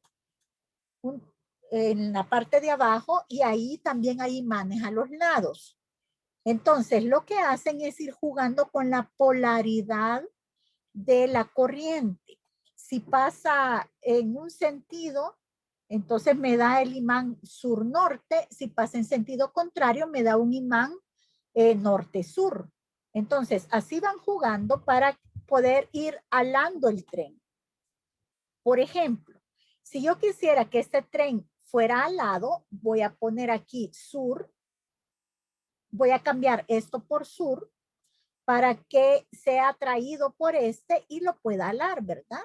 A: en la parte de abajo y ahí también hay imanes a los lados. Entonces, lo que hacen es ir jugando con la polaridad de la corriente. Si pasa en un sentido, entonces me da el imán sur-norte. Si pasa en sentido contrario, me da un imán norte-sur. Entonces, así van jugando para poder ir alando el tren. Por ejemplo, si yo quisiera que este tren fuera alado, voy a poner aquí sur, voy a cambiar esto por sur para que sea atraído por este y lo pueda alar, ¿verdad?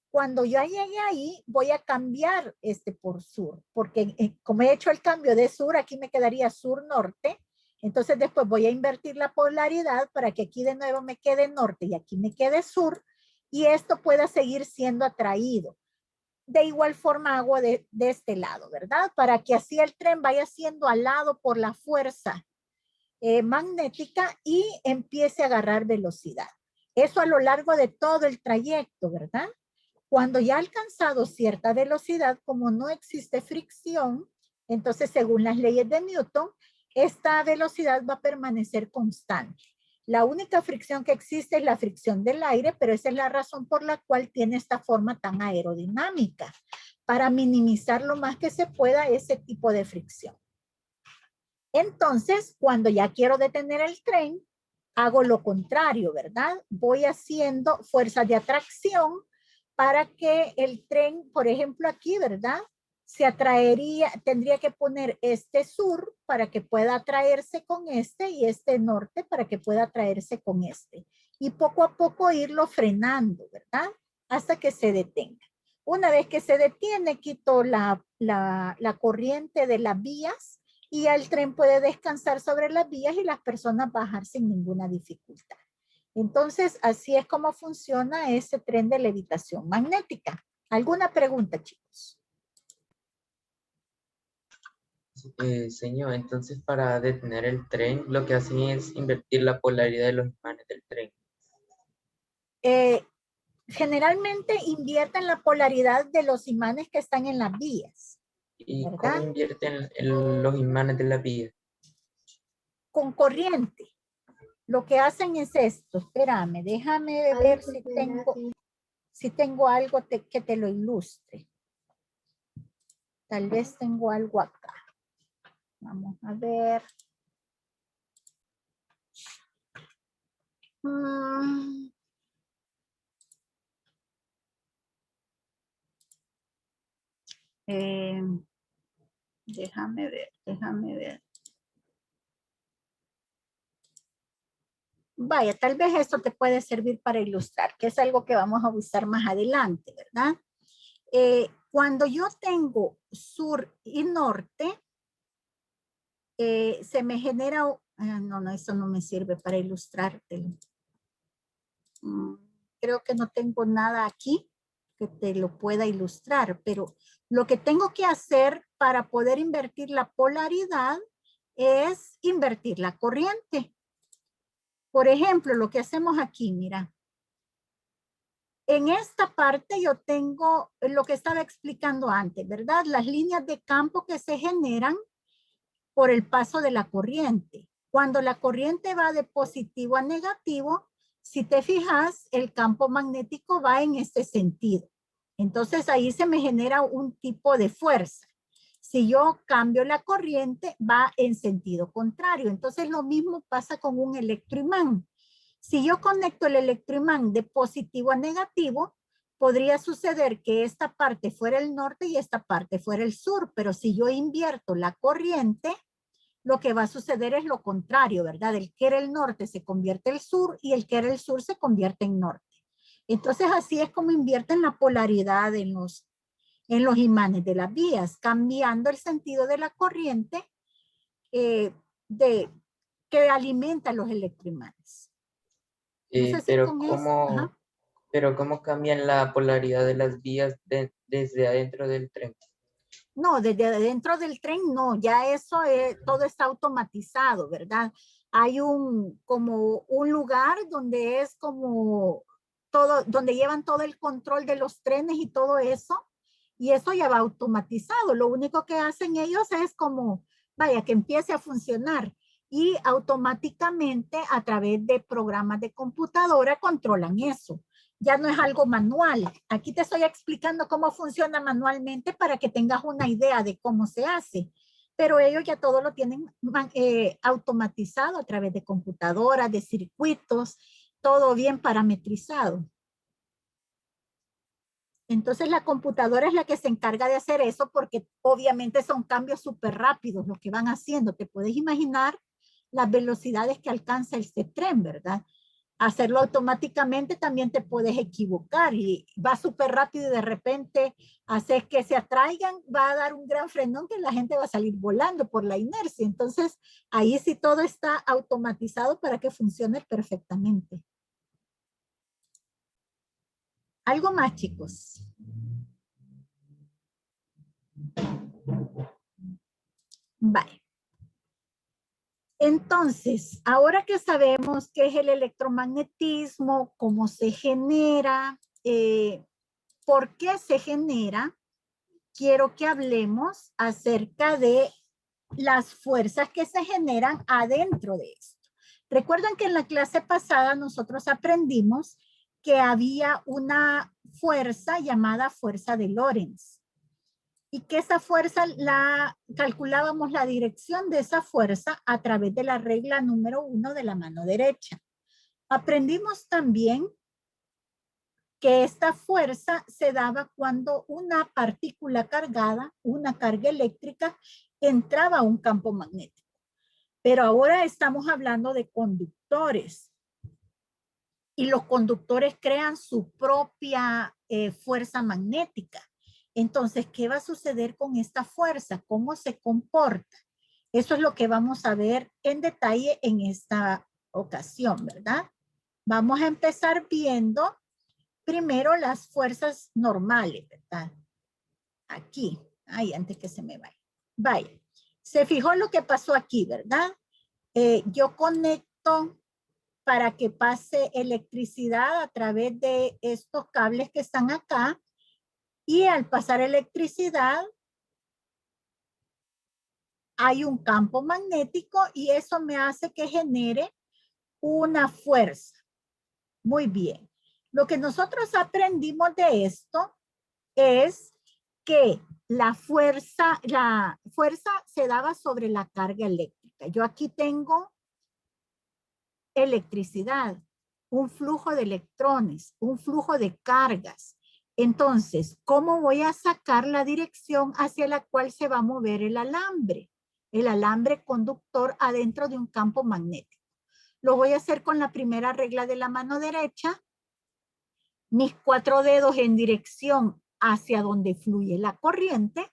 A: Cuando yo llegue ahí, voy a cambiar este por sur, porque como he hecho el cambio de sur, aquí me quedaría sur-norte, entonces después voy a invertir la polaridad para que aquí de nuevo me quede norte y aquí me quede sur, y esto pueda seguir siendo atraído. De igual forma hago de este lado, ¿verdad? Para que así el tren vaya siendo alado por la fuerza magnética y empiece a agarrar velocidad. Eso a lo largo de todo el trayecto, ¿verdad? Cuando ya ha alcanzado cierta velocidad, como no existe fricción, entonces según las leyes de Newton, esta velocidad va a permanecer constante. La única fricción que existe es la fricción del aire, pero esa es la razón por la cual tiene esta forma tan aerodinámica, para minimizar lo más que se pueda ese tipo de fricción. Entonces, cuando ya quiero detener el tren, hago lo contrario, ¿verdad? Voy haciendo fuerzas de atracción para que el tren, por ejemplo aquí, ¿verdad? se atraería, tendría que poner este sur para que pueda atraerse con este y este norte para que pueda atraerse con este. Y poco a poco irlo frenando, ¿verdad? Hasta que se detenga. Una vez que se detiene, quito la corriente de las vías y el tren puede descansar sobre las vías y las personas bajar sin ninguna dificultad. Entonces, así es como funciona ese tren de levitación magnética. ¿Alguna pregunta, chicos?
C: Señor, entonces para detener el tren, lo que hacen es invertir la polaridad de los imanes del tren.
A: Generalmente invierten la polaridad de los imanes que están en las vías.
C: ¿Y
A: ¿verdad?
C: cómo invierten los imanes de la vía?
A: Con corriente. Lo que hacen es esto. Espérame, déjame ver si tengo algo que te lo ilustre. Tal vez tengo algo acá. Vamos a ver. Déjame ver. Vaya, tal vez esto te puede servir para ilustrar, que es algo que vamos a usar más adelante, ¿verdad? Cuando yo tengo sur y norte, se me genera, no, eso no me sirve para ilustrártelo. Creo que no tengo nada aquí que te lo pueda ilustrar, pero lo que tengo que hacer para poder invertir la polaridad es invertir la corriente. Por ejemplo, lo que hacemos aquí, mira. En esta parte yo tengo lo que estaba explicando antes, ¿verdad? Las líneas de campo que se generan por el paso de la corriente. Cuando la corriente va de positivo a negativo, si te fijas, el campo magnético va en este sentido. Entonces ahí se me genera un tipo de fuerza. Si yo cambio la corriente, va en sentido contrario. Entonces lo mismo pasa con un electroimán. Si yo conecto el electroimán de positivo a negativo, podría suceder que esta parte fuera el norte y esta parte fuera el sur, pero si yo invierto la corriente, lo que va a suceder es lo contrario, ¿verdad? El que era el norte se convierte en el sur y el que era el sur se convierte en norte. Entonces así es como invierten la polaridad en los imanes de las vías, cambiando el sentido de la corriente que alimenta los electroimanes. No sé si
C: Pero
A: con eso,
C: ¿cómo cambian la polaridad de las vías desde adentro del tren?
A: No, desde dentro del tren no, ya eso todo está automatizado, ¿verdad? Hay como un lugar donde es como todo, donde llevan todo el control de los trenes y todo eso, y eso ya va automatizado. Lo único que hacen ellos es como, vaya, que empiece a funcionar y automáticamente a través de programas de computadora controlan eso. Ya no es algo manual. Aquí te estoy explicando cómo funciona manualmente para que tengas una idea de cómo se hace. Pero ellos ya todo lo tienen automatizado a través de computadoras, de circuitos, todo bien parametrizado. Entonces la computadora es la que se encarga de hacer eso porque obviamente son cambios súper rápidos los que van haciendo. Te puedes imaginar las velocidades que alcanza este tren, ¿verdad? Hacerlo automáticamente también te puedes equivocar y va súper rápido y de repente haces que se atraigan, va a dar un gran frenón que la gente va a salir volando por la inercia. Entonces, ahí sí todo está automatizado para que funcione perfectamente. ¿Algo más, chicos? Vale. Entonces, ahora que sabemos qué es el electromagnetismo, cómo se genera, por qué se genera, quiero que hablemos acerca de las fuerzas que se generan adentro de esto. Recuerdan que en la clase pasada nosotros aprendimos que había una fuerza llamada fuerza de Lorentz y que esa fuerza calculábamos la dirección de esa fuerza a través de la regla número 1 de la mano derecha. Aprendimos también que esta fuerza se daba cuando una partícula cargada, una carga eléctrica, entraba a un campo magnético. Pero ahora estamos hablando de conductores. Y los conductores crean su propia fuerza magnética. Entonces, ¿qué va a suceder con esta fuerza? ¿Cómo se comporta? Eso es lo que vamos a ver en detalle en esta ocasión, ¿verdad? Vamos a empezar viendo primero las fuerzas normales, ¿verdad? Aquí. Ay, antes que se me vaya. Vaya. Se fijó lo que pasó aquí, ¿verdad? Yo conecto para que pase electricidad a través de estos cables que están acá. Y al pasar electricidad, hay un campo magnético y eso me hace que genere una fuerza. Muy bien. Lo que nosotros aprendimos de esto es que la fuerza se daba sobre la carga eléctrica. Yo aquí tengo electricidad, un flujo de electrones, un flujo de cargas. Entonces, ¿cómo voy a sacar la dirección hacia la cual se va a mover el alambre? El alambre conductor adentro de un campo magnético. Lo voy a hacer con la primera regla de la mano derecha. Mis 4 dedos en dirección hacia donde fluye la corriente,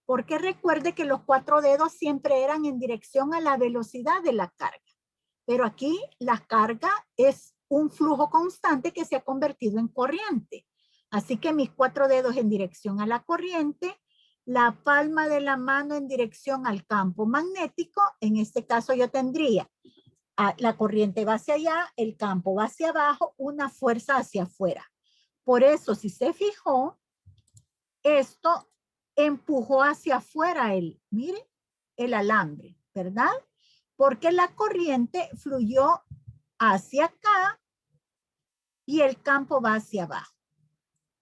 A: porque recuerde que los 4 dedos siempre eran en dirección a la velocidad de la carga. Pero aquí la carga es un flujo constante que se ha convertido en corriente. Así que mis 4 dedos en dirección a la corriente, la palma de la mano en dirección al campo magnético. En este caso yo tendría la corriente va hacia allá, el campo va hacia abajo, una fuerza hacia afuera. Por eso, si se fijó, esto empujó hacia afuera mire, el alambre, ¿verdad? Porque la corriente fluyó hacia acá y el campo va hacia abajo.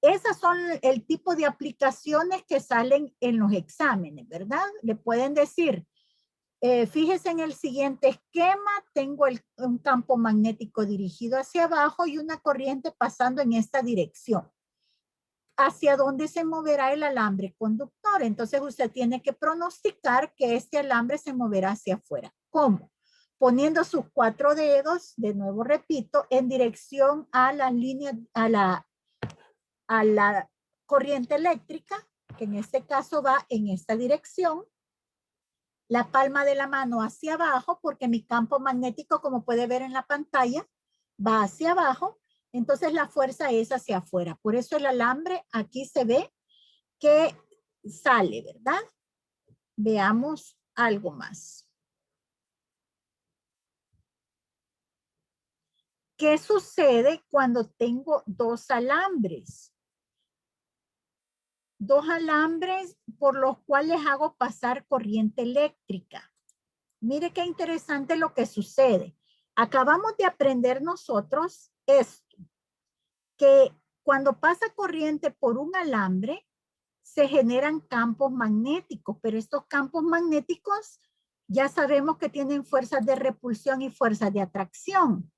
A: Esas son el tipo de aplicaciones que salen en los exámenes, ¿verdad? Le pueden decir, fíjese en el siguiente esquema, tengo un campo magnético dirigido hacia abajo y una corriente pasando en esta dirección. ¿Hacia dónde se moverá el alambre conductor? Entonces usted tiene que pronosticar que este alambre se moverá hacia afuera. ¿Cómo? Poniendo sus 4 dedos, de nuevo repito, en dirección a la línea, a la corriente eléctrica, que en este caso va en esta dirección. La palma de la mano hacia abajo, porque mi campo magnético, como puede ver en la pantalla, va hacia abajo. Entonces la fuerza es hacia afuera. Por eso el alambre aquí se ve que sale, ¿verdad? Veamos algo más. ¿Qué sucede cuando tengo 2 alambres? 2 alambres por los cuales hago pasar corriente eléctrica. Mire qué interesante lo que sucede. Acabamos de aprender nosotros esto, que cuando pasa corriente por un alambre, se generan campos magnéticos, pero estos campos magnéticos ya sabemos que tienen fuerzas de repulsión y fuerzas de atracción.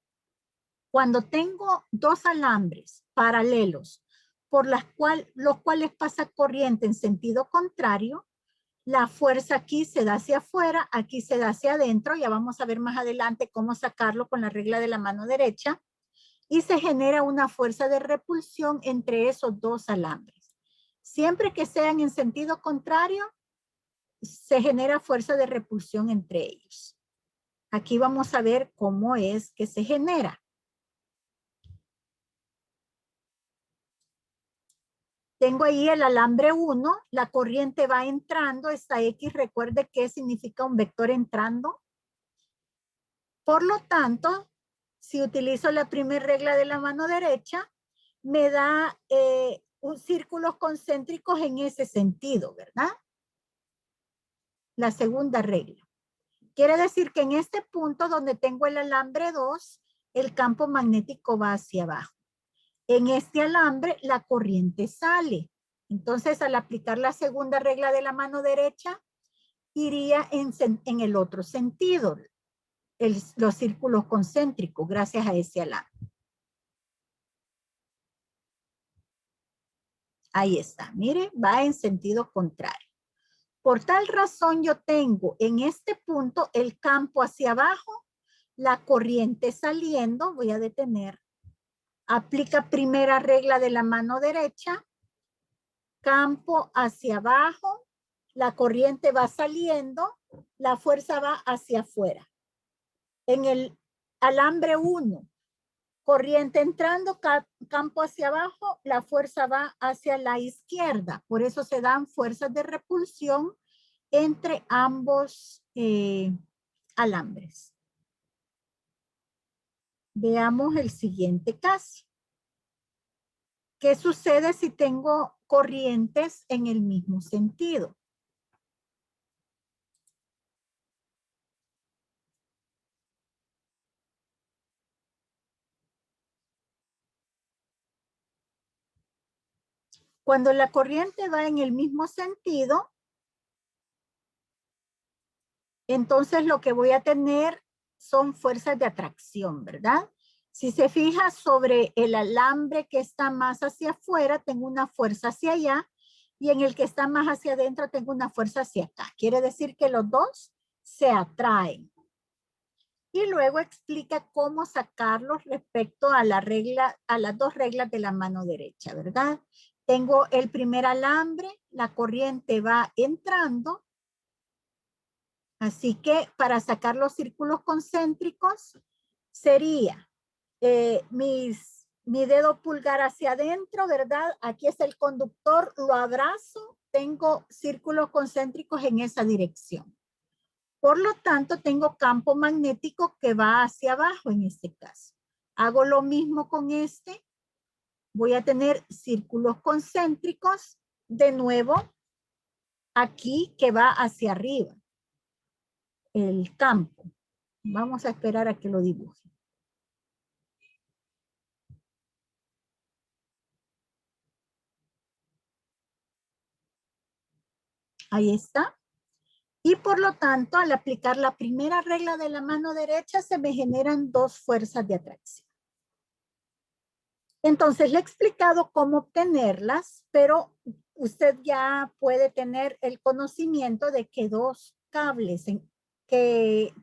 A: Cuando tengo 2 alambres paralelos por los cuales pasa corriente en sentido contrario, la fuerza aquí se da hacia afuera, aquí se da hacia adentro. Ya vamos a ver más adelante cómo sacarlo con la regla de la mano derecha. Y se genera una fuerza de repulsión entre esos 2 alambres. Siempre que sean en sentido contrario, se genera fuerza de repulsión entre ellos. Aquí vamos a ver cómo es que se genera. Tengo ahí el alambre 1, la corriente va entrando, esta X, recuerde que significa un vector entrando. Por lo tanto, si utilizo la primera regla de la mano derecha, me da un círculos concéntricos en ese sentido, ¿verdad? La segunda regla. Quiere decir que en este punto donde tengo el alambre 2, el campo magnético va hacia abajo. En este alambre la corriente sale. Entonces, al aplicar la segunda regla de la mano derecha, iría en el otro sentido, los círculos concéntricos, gracias a ese alambre. Ahí está, mire, va en sentido contrario. Por tal razón yo tengo en este punto el campo hacia abajo, la corriente saliendo, voy a detener. Aplica primera regla de la mano derecha, campo hacia abajo, la corriente va saliendo, la fuerza va hacia afuera. En el alambre 1, corriente entrando, campo hacia abajo, la fuerza va hacia la izquierda. Por eso se dan fuerzas de repulsión entre ambos alambres. Veamos el siguiente caso. ¿Qué sucede si tengo corrientes en el mismo sentido? Cuando la corriente va en el mismo sentido, entonces lo que voy a tener son fuerzas de atracción, ¿verdad? Si se fija sobre el alambre que está más hacia afuera, tengo una fuerza hacia allá, y en el que está más hacia adentro tengo una fuerza hacia acá. Quiere decir que los dos se atraen. Y luego explica cómo sacarlos respecto a la regla, a las dos reglas de la mano derecha, ¿verdad? Tengo el primer alambre, la corriente va entrando. Así que para sacar los círculos concéntricos sería mi dedo pulgar hacia adentro, ¿verdad? Aquí es el conductor, lo abrazo, tengo círculos concéntricos en esa dirección. Por lo tanto, tengo campo magnético que va hacia abajo en este caso. Hago lo mismo con este. Voy a tener círculos concéntricos de nuevo aquí que va hacia arriba. El campo. Vamos a esperar a que lo dibuje. Ahí está. Y por lo tanto, al aplicar la primera regla de la mano derecha, se me generan dos fuerzas de atracción. Entonces, le he explicado cómo obtenerlas, pero usted ya puede tener el conocimiento de que dos cables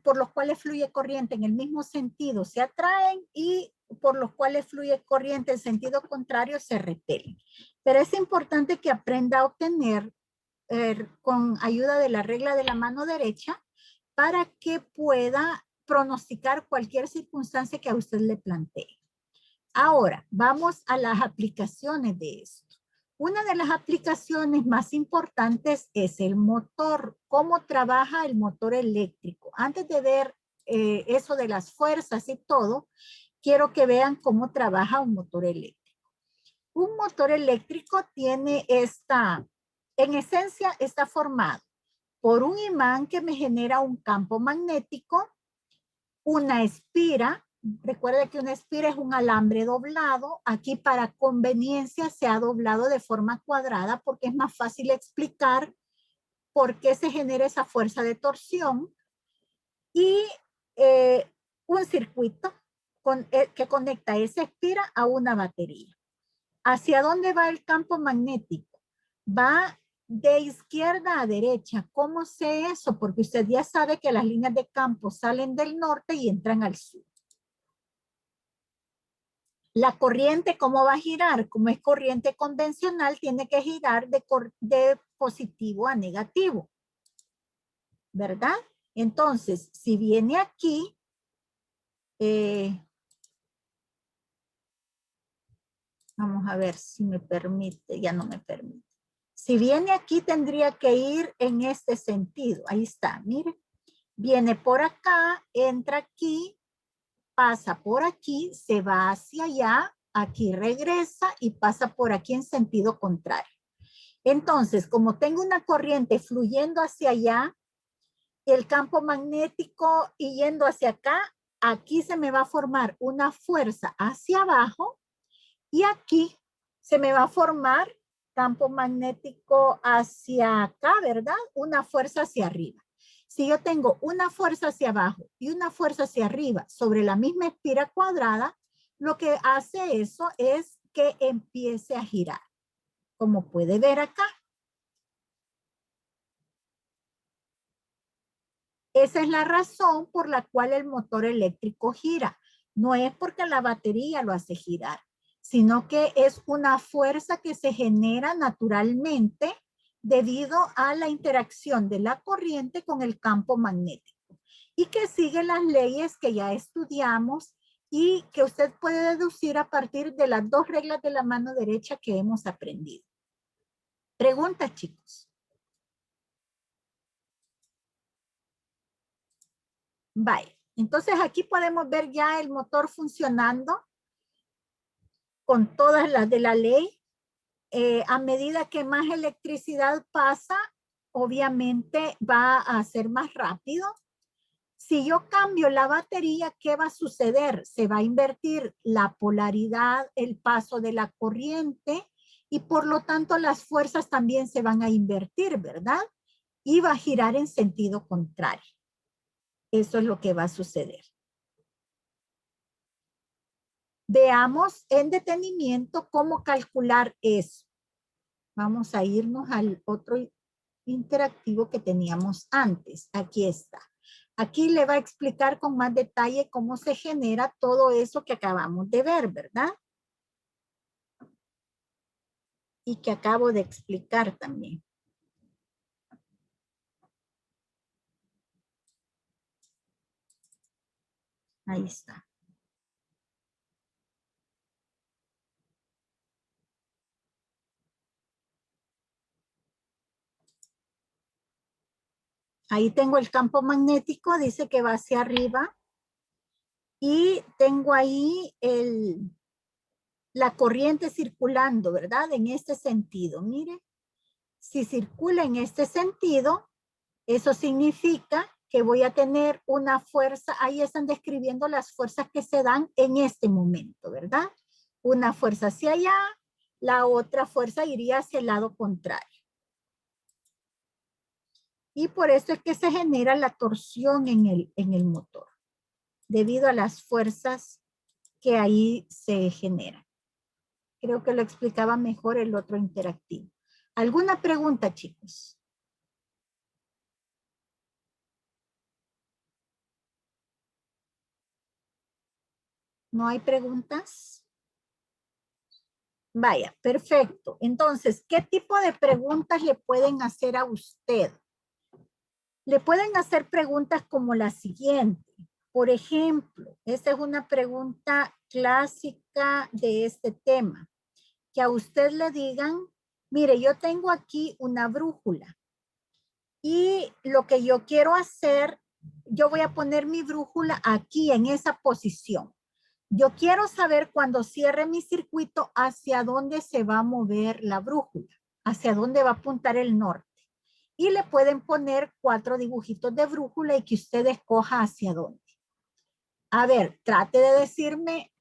A: por los cuales fluye corriente en el mismo sentido se atraen y por los cuales fluye corriente en sentido contrario se repelen. Pero es importante que aprenda a obtener con ayuda de la regla de la mano derecha para que pueda pronosticar cualquier circunstancia que a usted le plantee. Ahora, vamos a las aplicaciones de esto. Una de las aplicaciones más importantes es el motor. ¿Cómo trabaja el motor eléctrico? Antes de ver eso de las fuerzas y todo, quiero que vean cómo trabaja un motor eléctrico. Un motor eléctrico tiene en esencia está formado por un imán que me genera un campo magnético, una espira. Recuerde que una espira es un alambre doblado. Aquí para conveniencia se ha doblado de forma cuadrada porque es más fácil explicar por qué se genera esa fuerza de torsión. Y un circuito que conecta esa espira a una batería. ¿Hacia dónde va el campo magnético? Va de izquierda a derecha. ¿Cómo sé eso? Porque usted ya sabe que las líneas de campo salen del norte y entran al sur. La corriente, ¿cómo va a girar? Como es corriente convencional, tiene que girar de positivo a negativo, ¿verdad? Entonces, si viene aquí, vamos a ver si me permite, ya no me permite. Si viene aquí, tendría que ir en este sentido. Ahí está, mire. Viene por acá, entra aquí, pasa por aquí, se va hacia allá, aquí regresa y pasa por aquí en sentido contrario. Entonces, como tengo una corriente fluyendo hacia allá, el campo magnético y yendo hacia acá, aquí se me va a formar una fuerza hacia abajo y aquí se me va a formar campo magnético hacia acá, ¿verdad? Una fuerza hacia arriba. Si yo tengo una fuerza hacia abajo y una fuerza hacia arriba sobre la misma espira cuadrada, lo que hace eso es que empiece a girar. como puede ver acá. Esa es la razón por la cual el motor eléctrico gira. No es porque la batería lo hace girar, sino que es una fuerza que se genera naturalmente debido a la interacción de la corriente con el campo magnético y que sigue las leyes que ya estudiamos y que usted puede deducir a partir de las 2 reglas de la mano derecha que hemos aprendido. Preguntas, chicos. Vaya, entonces aquí podemos ver ya el motor funcionando con todas las de la ley. A medida que más electricidad pasa, obviamente va a ser más rápido. Si yo cambio la batería, ¿qué va a suceder? Se va a invertir la polaridad, el paso de la corriente y por lo tanto las fuerzas también se van a invertir, ¿verdad? Y va a girar en sentido contrario. Eso es lo que va a suceder. Veamos en detenimiento cómo calcular eso. Vamos a irnos al otro interactivo que teníamos antes. Aquí está. Aquí le va a explicar con más detalle cómo se genera todo eso que acabamos de ver, ¿verdad? Y que acabo de explicar también. Ahí está. Ahí tengo el campo magnético, dice que va hacia arriba. Y tengo ahí la corriente circulando, ¿verdad? En este sentido, mire. Si circula en este sentido, eso significa que voy a tener una fuerza, ahí están describiendo las fuerzas que se dan en este momento, ¿verdad? Una fuerza hacia allá, la otra fuerza iría hacia el lado contrario. Y por eso es que se genera la torsión en el motor, debido a las fuerzas que ahí se generan. Creo que lo explicaba mejor el otro interactivo. ¿Alguna pregunta, chicos? ¿No hay preguntas? Vaya, perfecto. Entonces, ¿qué tipo de preguntas le pueden hacer a usted? Le pueden hacer preguntas como la siguiente. Por ejemplo, esta es una pregunta clásica de este tema. Que a usted le digan, mire, yo tengo aquí una brújula y lo que yo quiero hacer, yo voy a poner mi brújula aquí en esa posición. Yo quiero saber cuando cierre mi circuito hacia dónde se va a mover la brújula, hacia dónde va a apuntar el norte. Y le pueden poner 4 dibujitos de brújula y que usted escoja hacia dónde. A ver, trate de decirme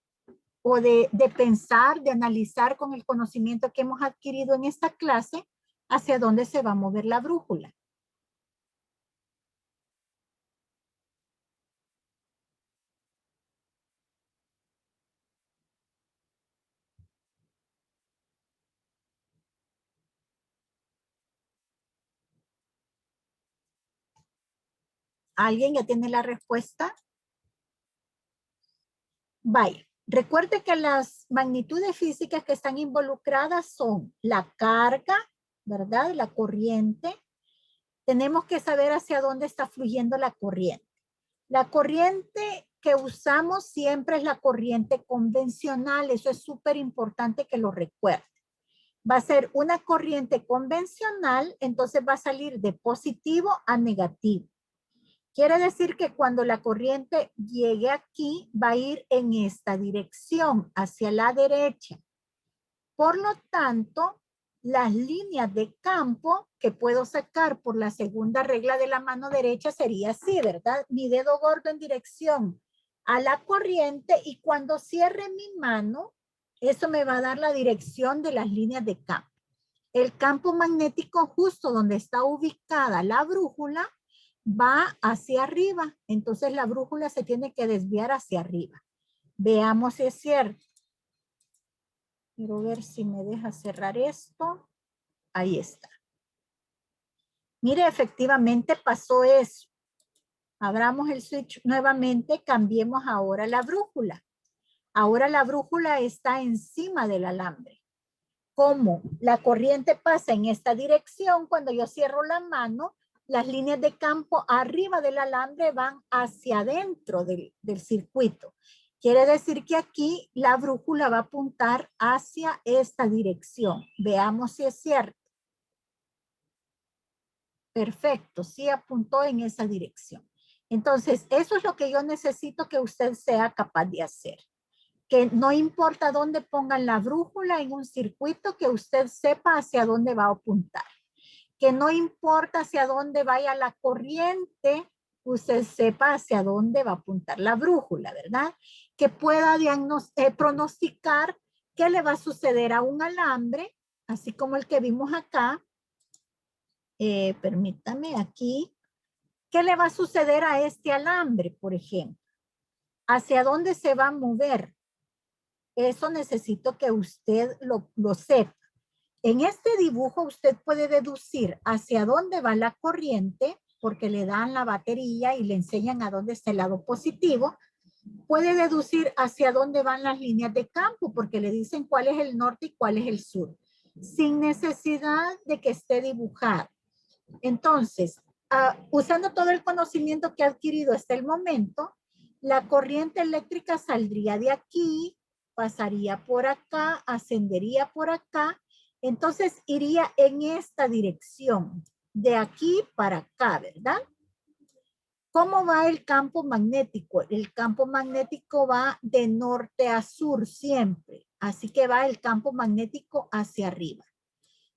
A: o de pensar, de analizar con el conocimiento que hemos adquirido en esta clase hacia dónde se va a mover la brújula. ¿Alguien ya tiene la respuesta? Vaya, recuerde que las magnitudes físicas que están involucradas son la carga, ¿verdad? La corriente. Tenemos que saber hacia dónde está fluyendo la corriente. La corriente que usamos siempre es la corriente convencional. Eso es súper importante que lo recuerde. Va a ser una corriente convencional, entonces va a salir de positivo a negativo. Quiere decir que cuando la corriente llegue aquí, va a ir en esta dirección, hacia la derecha. Por lo tanto, las líneas de campo que puedo sacar por la segunda regla de la mano derecha sería así, ¿verdad? Mi dedo gordo en dirección a la corriente y cuando cierre mi mano, eso me va a dar la dirección de las líneas de campo. El campo magnético justo donde está ubicada la brújula va hacia arriba. Entonces la brújula se tiene que desviar hacia arriba. Veamos si es cierto. Quiero ver si me deja cerrar esto. Ahí está. Mire, efectivamente pasó eso. Abramos el switch nuevamente, cambiemos ahora la brújula. Ahora la brújula está encima del alambre. Como la corriente pasa en esta dirección, cuando yo cierro la mano, las líneas de campo arriba del alambre van hacia adentro del circuito. Quiere decir que aquí la brújula va a apuntar hacia esta dirección. Veamos si es cierto. Perfecto, sí apuntó en esa dirección. Entonces, eso es lo que yo necesito que usted sea capaz de hacer. Que no importa dónde pongan la brújula en un circuito, que usted sepa hacia dónde va a apuntar. Que no importa hacia dónde vaya la corriente, usted sepa hacia dónde va a apuntar la brújula, ¿verdad? Que pueda pronosticar qué le va a suceder a un alambre, así como el que vimos acá. Permítame aquí. ¿Qué le va a suceder a este alambre, por ejemplo? ¿Hacia dónde se va a mover? Eso necesito que usted lo sepa. En este dibujo usted puede deducir hacia dónde va la corriente, porque le dan la batería y le enseñan a dónde está el lado positivo. Puede deducir hacia dónde van las líneas de campo, porque le dicen cuál es el norte y cuál es el sur, sin necesidad de que esté dibujado. Entonces, usando todo el conocimiento que ha adquirido hasta el momento, la corriente eléctrica saldría de aquí, pasaría por acá, ascendería por acá, entonces iría en esta dirección, de aquí para acá, ¿verdad? ¿Cómo va el campo magnético? El campo magnético va de norte a sur siempre, así que va el campo magnético hacia arriba.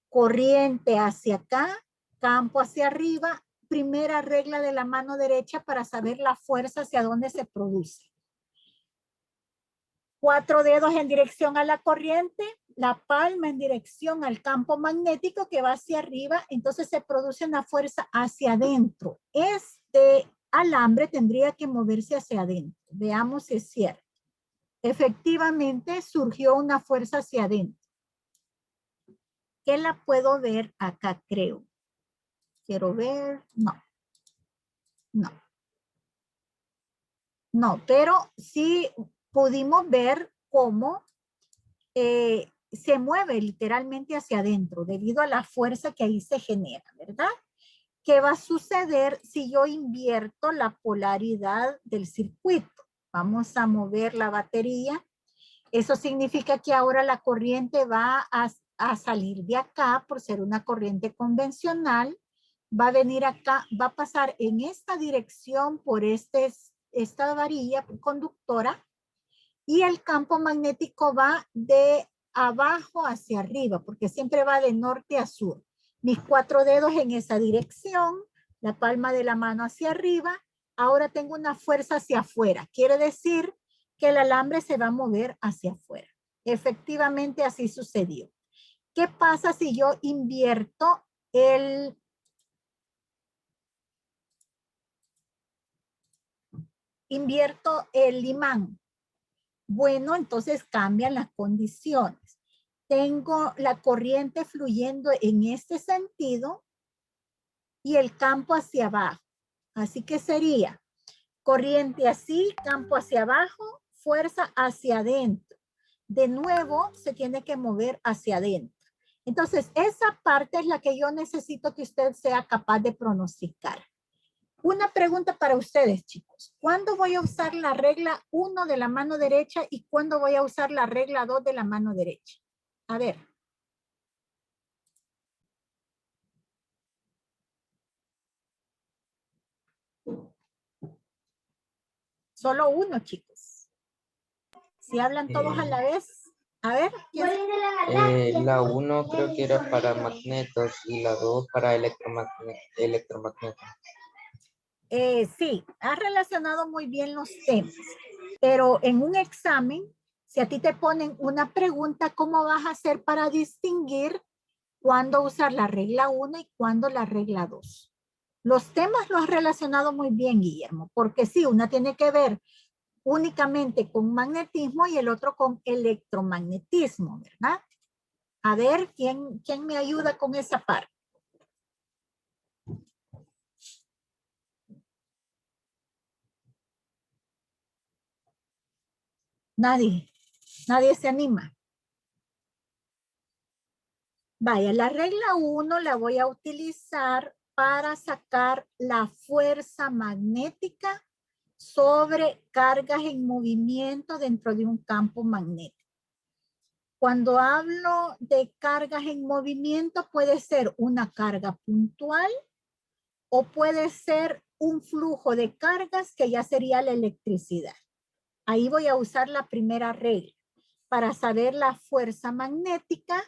A: Corriente hacia acá, campo hacia arriba, primera regla de la mano derecha para saber la fuerza hacia dónde se produce. 4 dedos en dirección a la corriente, la palma en dirección al campo magnético que va hacia arriba, entonces se produce una fuerza hacia adentro. Este alambre tendría que moverse hacia adentro. Veamos si es cierto. Efectivamente surgió una fuerza hacia adentro. ¿Qué la puedo ver acá, creo? Quiero ver, no, pero sí pudimos ver cómo se mueve literalmente hacia adentro debido a la fuerza que ahí se genera, ¿verdad? ¿Qué va a suceder si yo invierto la polaridad del circuito? Vamos a mover la batería. Eso significa que ahora la corriente va a salir de acá por ser una corriente convencional. Va a venir acá, va a pasar en esta dirección por esta varilla conductora y el campo magnético va de abajo hacia arriba porque siempre va de norte a sur. Mis 4 dedos en esa dirección, la palma de la mano hacia arriba. Ahora tengo una fuerza hacia afuera. Quiere decir que el alambre se va a mover hacia afuera. Efectivamente así sucedió. ¿Qué pasa si yo invierto el imán? Bueno, entonces cambian las condiciones. Tengo la corriente fluyendo en este sentido y el campo hacia abajo. Así que sería corriente así, campo hacia abajo, fuerza hacia adentro. De nuevo, se tiene que mover hacia adentro. Entonces, esa parte es la que yo necesito que usted sea capaz de pronosticar. Una pregunta para ustedes, chicos. ¿Cuándo voy a usar la regla 1 de la mano derecha y cuándo voy a usar la regla 2 de la mano derecha? A ver. Solo uno, chicos. Si hablan todos a la vez. A ver.
C: La 1 creo que era para magnetos y la 2 para electromagnetos.
A: Sí, has relacionado muy bien los temas, pero en un examen, si a ti te ponen una pregunta, ¿cómo vas a hacer para distinguir cuándo usar la regla 1 y cuándo la regla 2? Los temas los has relacionado muy bien, Guillermo, porque sí, una tiene que ver únicamente con magnetismo y el otro con electromagnetismo, ¿verdad? A ver, ¿quién me ayuda con esa parte? Nadie se anima. Vaya, la regla 1 la voy a utilizar para sacar la fuerza magnética sobre cargas en movimiento dentro de un campo magnético. Cuando hablo de cargas en movimiento, puede ser una carga puntual o puede ser un flujo de cargas que ya sería la electricidad. Ahí voy a usar la primera regla para saber la fuerza magnética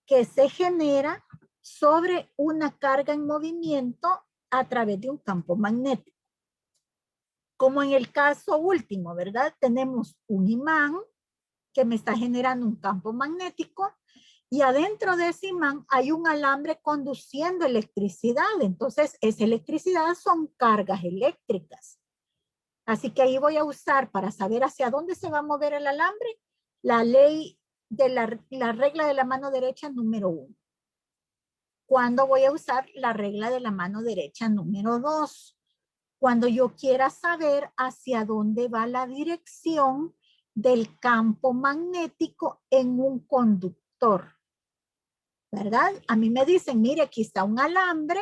A: que se genera sobre una carga en movimiento a través de un campo magnético. Como en el caso último, ¿verdad? Tenemos un imán que me está generando un campo magnético y adentro de ese imán hay un alambre conduciendo electricidad. Entonces, esa electricidad son cargas eléctricas. Así que ahí voy a usar para saber hacia dónde se va a mover el alambre, la ley de la regla de la mano derecha número 1. ¿Cuándo voy a usar la regla de la mano derecha número 2? Cuando yo quiera saber hacia dónde va la dirección del campo magnético en un conductor, ¿verdad? A mí me dicen, mire, aquí está un alambre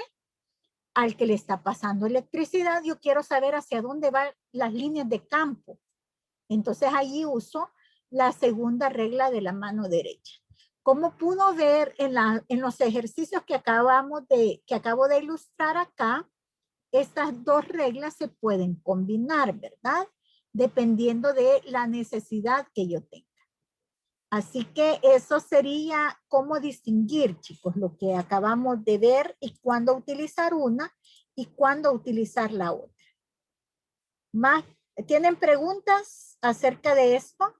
A: al que le está pasando electricidad. Yo quiero saber hacia dónde van las líneas de campo. Entonces allí uso la segunda regla de la mano derecha. Como pudo ver en los ejercicios que acabo de ilustrar acá, estas dos reglas se pueden combinar, ¿verdad? Dependiendo de la necesidad que yo tenga. Así que eso sería cómo distinguir, chicos, lo que acabamos de ver y cuándo utilizar una y cuándo utilizar la otra. ¿Tienen preguntas acerca de esto?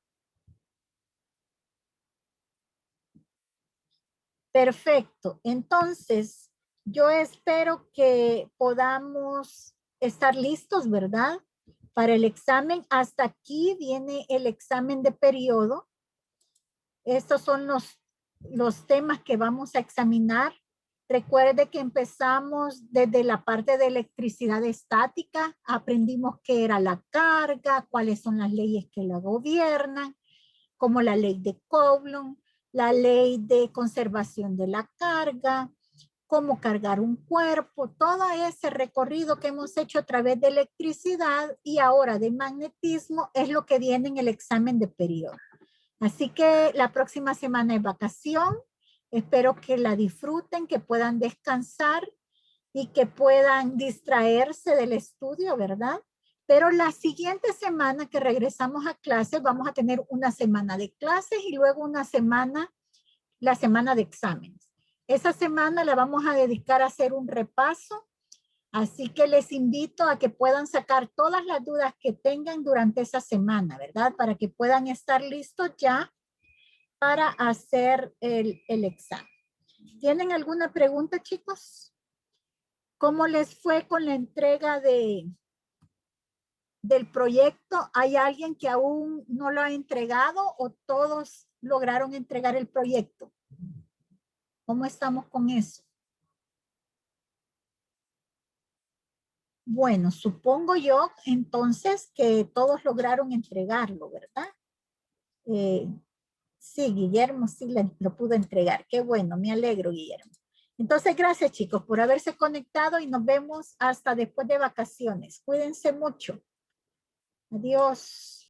A: Perfecto. Entonces, yo espero que podamos estar listos, ¿verdad? Para el examen. Hasta aquí viene el examen de periodo. Estos son los temas que vamos a examinar. Recuerde que empezamos desde la parte de electricidad estática. Aprendimos qué era la carga, cuáles son las leyes que la gobiernan, como la ley de Coulomb, la ley de conservación de la carga, cómo cargar un cuerpo, todo ese recorrido que hemos hecho a través de electricidad y ahora de magnetismo es lo que viene en el examen de periodo. Así que la próxima semana es vacación. Espero que la disfruten, que puedan descansar y que puedan distraerse del estudio, ¿verdad? Pero la siguiente semana que regresamos a clases, vamos a tener una semana de clases y luego una semana, la semana de exámenes. Esa semana la vamos a dedicar a hacer un repaso. Así que les invito a que puedan sacar todas las dudas que tengan durante esa semana, ¿verdad? Para que puedan estar listos ya para hacer el examen. ¿Tienen alguna pregunta, chicos? ¿Cómo les fue con la entrega del proyecto? ¿Hay alguien que aún no lo ha entregado o todos lograron entregar el proyecto? ¿Cómo estamos con eso? Bueno, supongo yo entonces que todos lograron entregarlo, ¿verdad? Sí, Guillermo sí lo pudo entregar. Qué bueno, me alegro, Guillermo. Entonces, gracias chicos por haberse conectado y nos vemos hasta después de vacaciones. Cuídense mucho. Adiós.